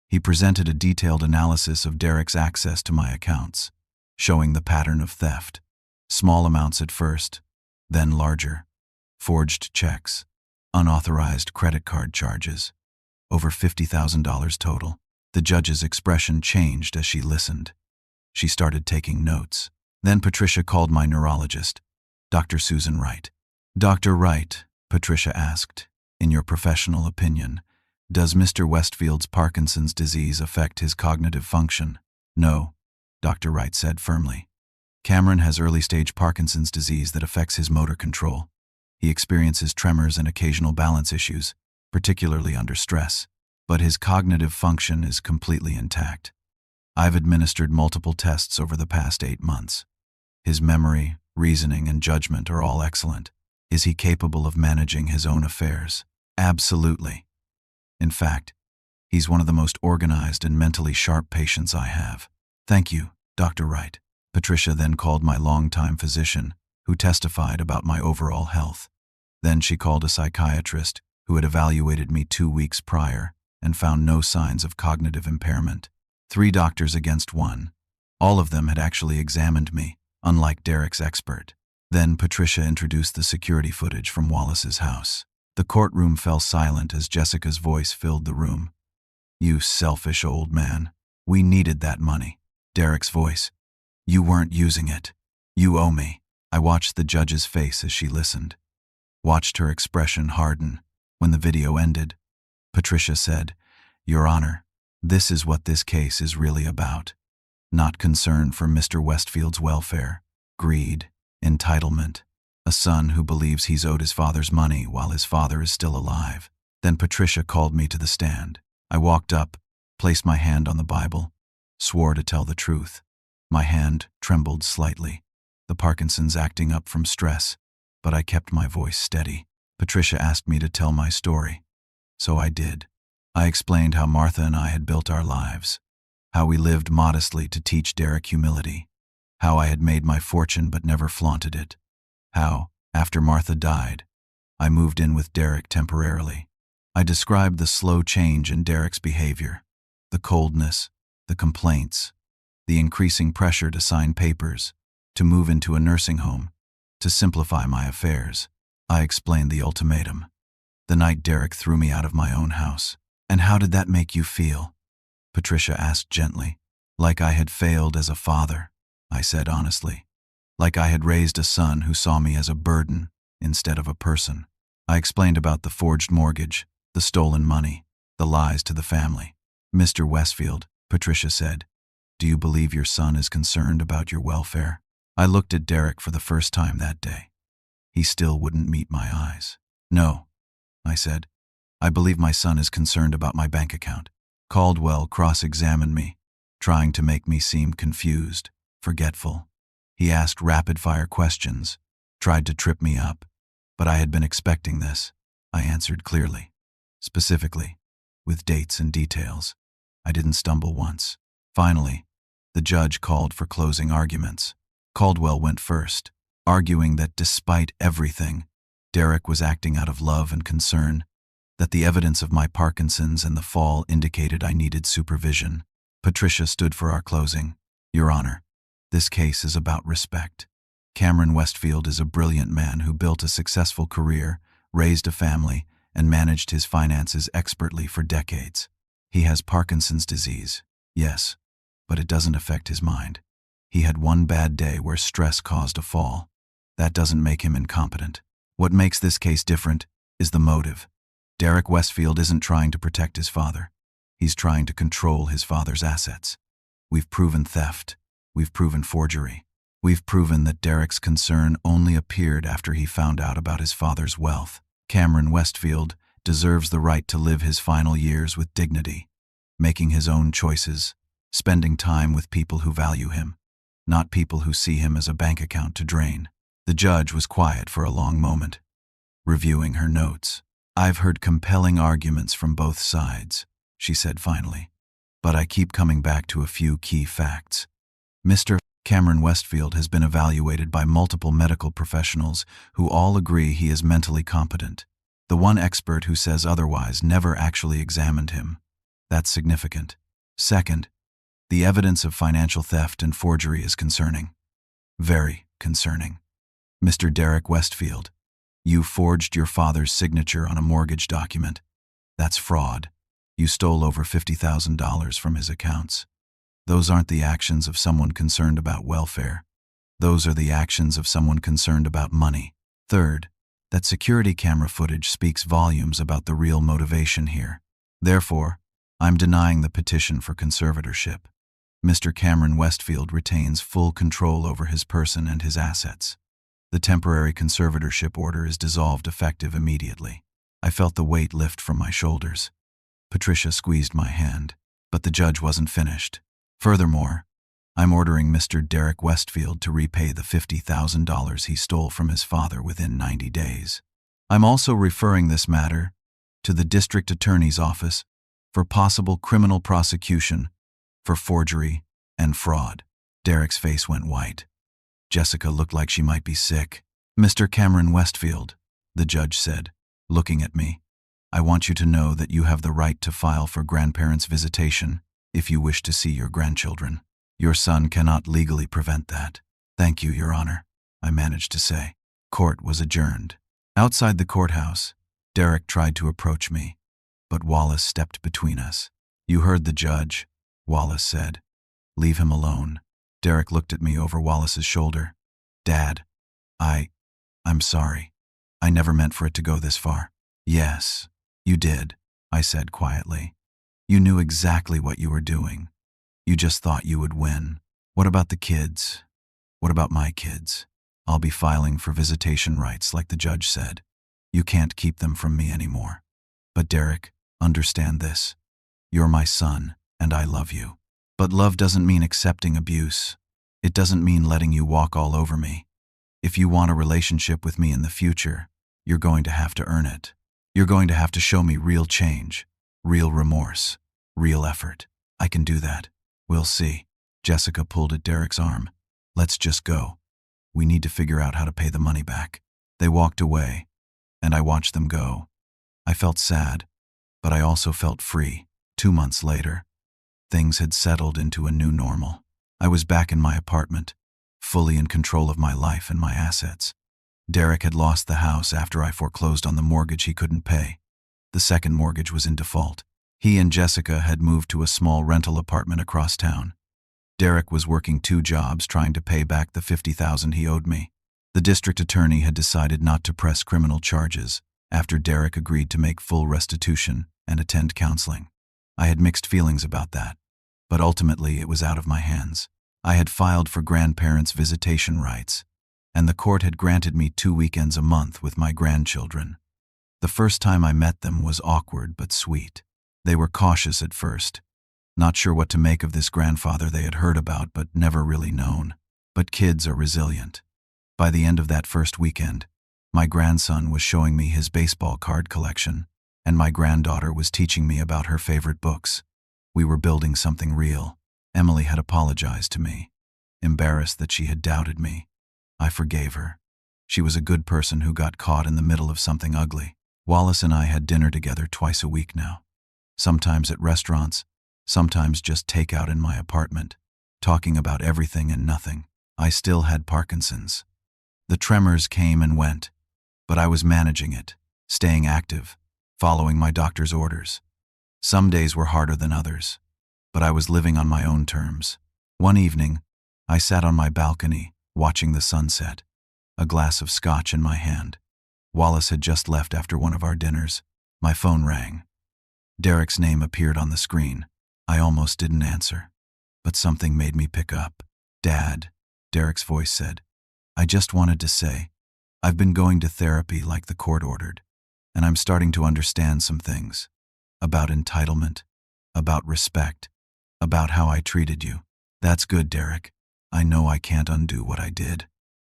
He presented a detailed analysis of Derek's access to my accounts, showing the pattern of theft. Small amounts at first, then larger. Forged checks, unauthorized credit card charges. Over $50,000 total. The judge's expression changed as she listened. She started taking notes. Then Patricia called my neurologist, Dr. Susan Wright. Dr. Wright, Patricia asked, in your professional opinion, does Mr. Westfield's Parkinson's disease affect his cognitive function? No, Dr. Wright said firmly. Cameron has early-stage Parkinson's disease that affects his motor control. He experiences tremors and occasional balance issues, particularly under stress. But his cognitive function is completely intact. I've administered multiple tests over the past 8 months. His memory, reasoning, and judgment are all excellent. Is he capable of managing his own affairs? Absolutely. In fact, he's one of the most organized and mentally sharp patients I have. Thank you, Dr. Wright. Patricia then called my longtime physician, who testified about my overall health. Then she called a psychiatrist who had evaluated me 2 weeks prior and found no signs of cognitive impairment. 3 doctors against 1. All of them had actually examined me, unlike Derek's expert. Then Patricia introduced the security footage from Wallace's house. The courtroom fell silent as Jessica's voice filled the room. You selfish old man. We needed that money. Derek's voice. You weren't using it. You owe me. I watched the judge's face as she listened. Watched her expression harden. When the video ended, Patricia said, Your Honor, this is what this case is really about. Not concern for Mr. Westfield's welfare, greed, entitlement, a son who believes he's owed his father's money while his father is still alive. Then Patricia called me to the stand. I walked up, placed my hand on the Bible, swore to tell the truth. My hand trembled slightly, the Parkinson's acting up from stress, but I kept my voice steady. Patricia asked me to tell my story. So I did. I explained how Martha and I had built our lives, how we lived modestly to teach Derek humility, how I had made my fortune but never flaunted it, how, after Martha died, I moved in with Derek temporarily. I described the slow change in Derek's behavior, the coldness, the complaints, the increasing pressure to sign papers, to move into a nursing home, to simplify my affairs. I explained the ultimatum. The night Derek threw me out of my own house. And how did that make you feel? Patricia asked gently. Like I had failed as a father, I said honestly. Like I had raised a son who saw me as a burden instead of a person. I explained about the forged mortgage, the stolen money, the lies to the family. Mr. Westfield, Patricia said, do you believe your son is concerned about your welfare? I looked at Derek for the first time that day. He still wouldn't meet my eyes. No, I said. I believe my son is concerned about my bank account. Caldwell cross-examined me, trying to make me seem confused, forgetful. He asked rapid-fire questions, tried to trip me up, but I had been expecting this. I answered clearly, specifically, with dates and details. I didn't stumble once. Finally, the judge called for closing arguments. Caldwell went first, arguing that despite everything, Derek was acting out of love and concern, that the evidence of my Parkinson's and the fall indicated I needed supervision. Patricia stood for our closing. Your Honor, this case is about respect. Cameron Westfield is a brilliant man who built a successful career, raised a family, and managed his finances expertly for decades. He has Parkinson's disease, yes, but it doesn't affect his mind. He had one bad day where stress caused a fall. That doesn't make him incompetent. What makes this case different is the motive. Derek Westfield isn't trying to protect his father. He's trying to control his father's assets. We've proven theft, We've proven forgery. We've proven that Derek's concern only appeared after he found out about his father's wealth. Cameron Westfield deserves the right to live his final years with dignity, making his own choices, spending time with people who value him, not people who see him as a bank account to drain. The judge was quiet for a long moment, reviewing her notes. "I've heard compelling arguments from both sides," she said finally, "but I keep coming back to a few key facts. Mr. Cameron Westfield has been evaluated by multiple medical professionals who all agree he is mentally competent. The one expert who says otherwise never actually examined him. That's significant. Second, the evidence of financial theft and forgery is concerning. Very concerning. Mr. Derek Westfield, you forged your father's signature on a mortgage document. That's fraud. You stole over $50,000 from his accounts. Those aren't the actions of someone concerned about welfare. Those are the actions of someone concerned about money. Third, that security camera footage speaks volumes about the real motivation here. Therefore, I'm denying the petition for conservatorship. Mr. Cameron Westfield retains full control over his person and his assets. The temporary conservatorship order is dissolved effective immediately." I felt the weight lift from my shoulders. Patricia squeezed my hand, but the judge wasn't finished. "Furthermore, I'm ordering Mr. Derek Westfield to repay the $50,000 he stole from his father within 90 days. I'm also referring this matter to the district attorney's office for possible criminal prosecution for forgery and fraud." Derek's face went white. Jessica looked like she might be sick. "Mr. Cameron Westfield," the judge said, looking at me, "I want you to know that you have the right to file for grandparents' visitation if you wish to see your grandchildren. Your son cannot legally prevent that." "Thank you, Your Honor," I managed to say. Court was adjourned. Outside the courthouse, Derek tried to approach me, but Wallace stepped between us. "You heard the judge," Wallace said. "Leave him alone." Derek looked at me over Wallace's shoulder. "Dad, I'm sorry. I never meant for it to go this far." "Yes, you did," I said quietly. "You knew exactly what you were doing. You just thought you would win. What about the kids? What about my kids? I'll be filing for visitation rights like the judge said. You can't keep them from me anymore. But Derek, understand this. You're my son, and I love you. But love doesn't mean accepting abuse. It doesn't mean letting you walk all over me. If you want a relationship with me in the future, you're going to have to earn it. You're going to have to show me real change, real remorse, real effort. I can do that. We'll see." Jessica pulled at Derek's arm. "Let's just go. We need to figure out how to pay the money back." They walked away, and I watched them go. I felt sad, but I also felt free. 2 months later, things had settled into a new normal. I was back in my apartment, fully in control of my life and my assets. Derek had lost the house after I foreclosed on the mortgage he couldn't pay. The second mortgage was in default. He and Jessica had moved to a small rental apartment across town. Derek was working 2 jobs trying to pay back the $50,000 he owed me. The district attorney had decided not to press criminal charges after Derek agreed to make full restitution and attend counseling. I had mixed feelings about that, but ultimately it was out of my hands. I had filed for grandparents' visitation rights, and the court had granted me 2 weekends a month with my grandchildren. The first time I met them was awkward but sweet. They were cautious at first, not sure what to make of this grandfather they had heard about but never really known. But kids are resilient. By the end of that first weekend, my grandson was showing me his baseball card collection, and my granddaughter was teaching me about her favorite books. We were building something real. Emily had apologized to me, embarrassed that she had doubted me. I forgave her. She was a good person who got caught in the middle of something ugly. Wallace and I had dinner together twice a week now. Sometimes at restaurants, sometimes just takeout in my apartment, talking about everything and nothing. I still had Parkinson's. The tremors came and went, but I was managing it, staying active, following my doctor's orders. Some days were harder than others, but I was living on my own terms. One evening, I sat on my balcony, watching the sunset, a glass of scotch in my hand. Wallace had just left after one of our dinners. My phone rang. Derek's name appeared on the screen. I almost didn't answer, but something made me pick up. Dad, Derek's voice said, I just wanted to say, I've been going to therapy like the court ordered, and I'm starting to understand some things. About entitlement, about respect, about how I treated you. That's good, Derek. I know I can't undo what I did.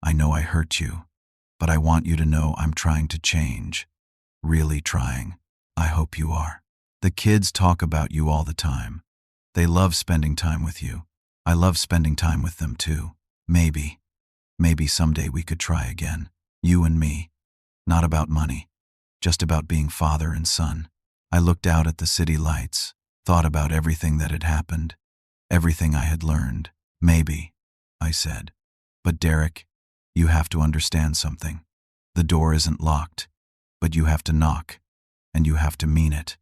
I know I hurt you. But I want you to know I'm trying to change. Really trying. I hope you are. The kids talk about you all the time. They love spending time with you. I love spending time with them too. Maybe someday we could try again. You and me. Not about money. Just about being father and son. I looked out at the city lights, thought about everything that had happened, everything I had learned. Maybe, I said. But Derek, you have to understand something. The door isn't locked, but you have to knock, and you have to mean it.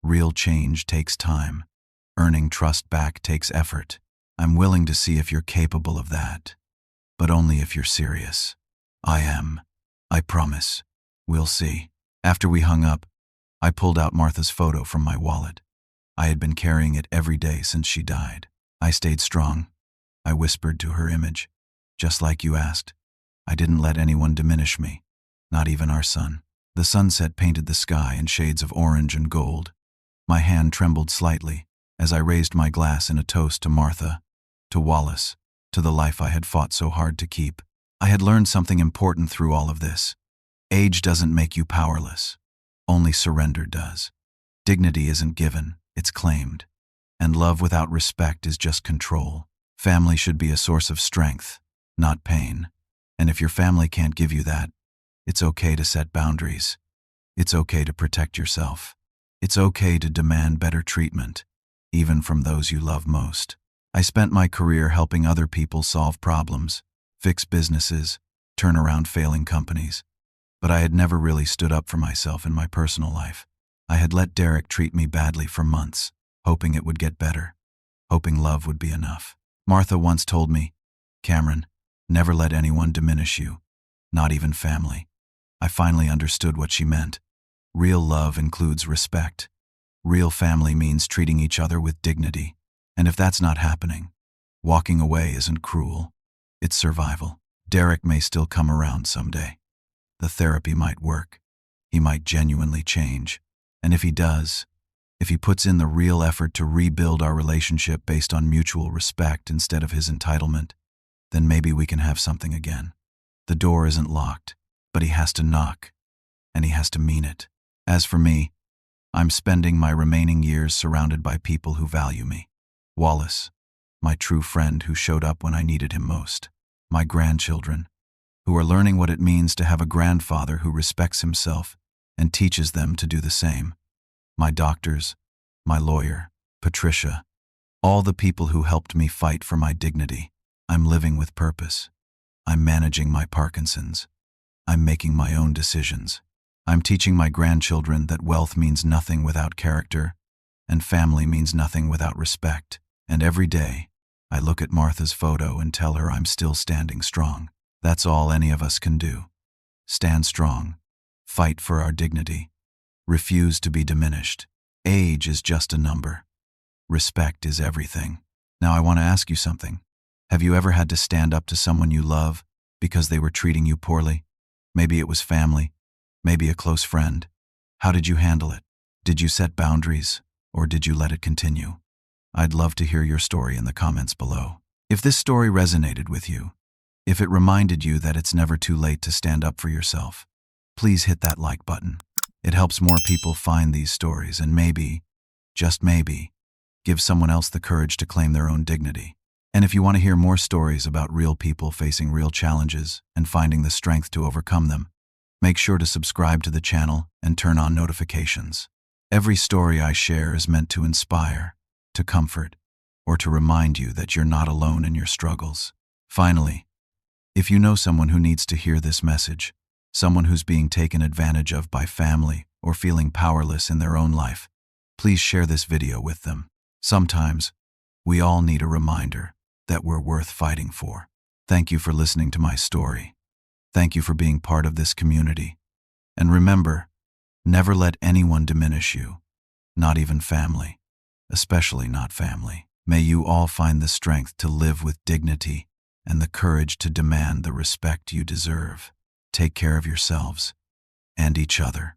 Real change takes time. Earning trust back takes effort. I'm willing to see if you're capable of that, but only if you're serious. I am. I promise. We'll see. After we hung up, I pulled out Martha's photo from my wallet. I had been carrying it every day since she died. I stayed strong. I whispered to her image, just like you asked. I didn't let anyone diminish me, not even our son. The sunset painted the sky in shades of orange and gold. My hand trembled slightly as I raised my glass in a toast to Martha, to Wallace, to the life I had fought so hard to keep. I had learned something important through all of this. Age doesn't make you powerless. Only surrender does. Dignity isn't given, it's claimed. And love without respect is just control. Family should be a source of strength, not pain. And if your family can't give you that, it's okay to set boundaries. It's okay to protect yourself. It's okay to demand better treatment, even from those you love most. I spent my career helping other people solve problems, fix businesses, turn around failing companies. But I had never really stood up for myself in my personal life. I had let Derek treat me badly for months, hoping it would get better, hoping love would be enough. Martha once told me, Cameron, never let anyone diminish you, not even family. I finally understood what she meant. Real love includes respect. Real family means treating each other with dignity. And if that's not happening, walking away isn't cruel. It's survival. Derek may still come around someday. The therapy might work. He might genuinely change. And if he does, if he puts in the real effort to rebuild our relationship based on mutual respect instead of his entitlement, then maybe we can have something again. The door isn't locked, but he has to knock, and he has to mean it. As for me, I'm spending my remaining years surrounded by people who value me. Wallace, my true friend who showed up when I needed him most. My grandchildren, who are learning what it means to have a grandfather who respects himself and teaches them to do the same. My doctors, my lawyer, Patricia, all the people who helped me fight for my dignity. I'm living with purpose. I'm managing my Parkinson's. I'm making my own decisions. I'm teaching my grandchildren that wealth means nothing without character, and family means nothing without respect. And every day, I look at Martha's photo and tell her I'm still standing strong. That's all any of us can do. Stand strong. Fight for our dignity. Refuse to be diminished. Age is just a number. Respect is everything. Now I want to ask you something. Have you ever had to stand up to someone you love because they were treating you poorly? Maybe it was family, maybe a close friend. How did you handle it? Did you set boundaries, or did you let it continue? I'd love to hear your story in the comments below. If this story resonated with you, if it reminded you that it's never too late to stand up for yourself, please hit that like button. It helps more people find these stories and maybe, just maybe, give someone else the courage to claim their own dignity. And if you want to hear more stories about real people facing real challenges and finding the strength to overcome them, make sure to subscribe to the channel and turn on notifications. Every story I share is meant to inspire, to comfort, or to remind you that you're not alone in your struggles. Finally, if you know someone who needs to hear this message, someone who's being taken advantage of by family or feeling powerless in their own life, please share this video with them. Sometimes, we all need a reminder that we're worth fighting for. Thank you for listening to my story. Thank you for being part of this community. And remember, never let anyone diminish you, not even family, especially not family. May you all find the strength to live with dignity and the courage to demand the respect you deserve. Take care of yourselves and each other.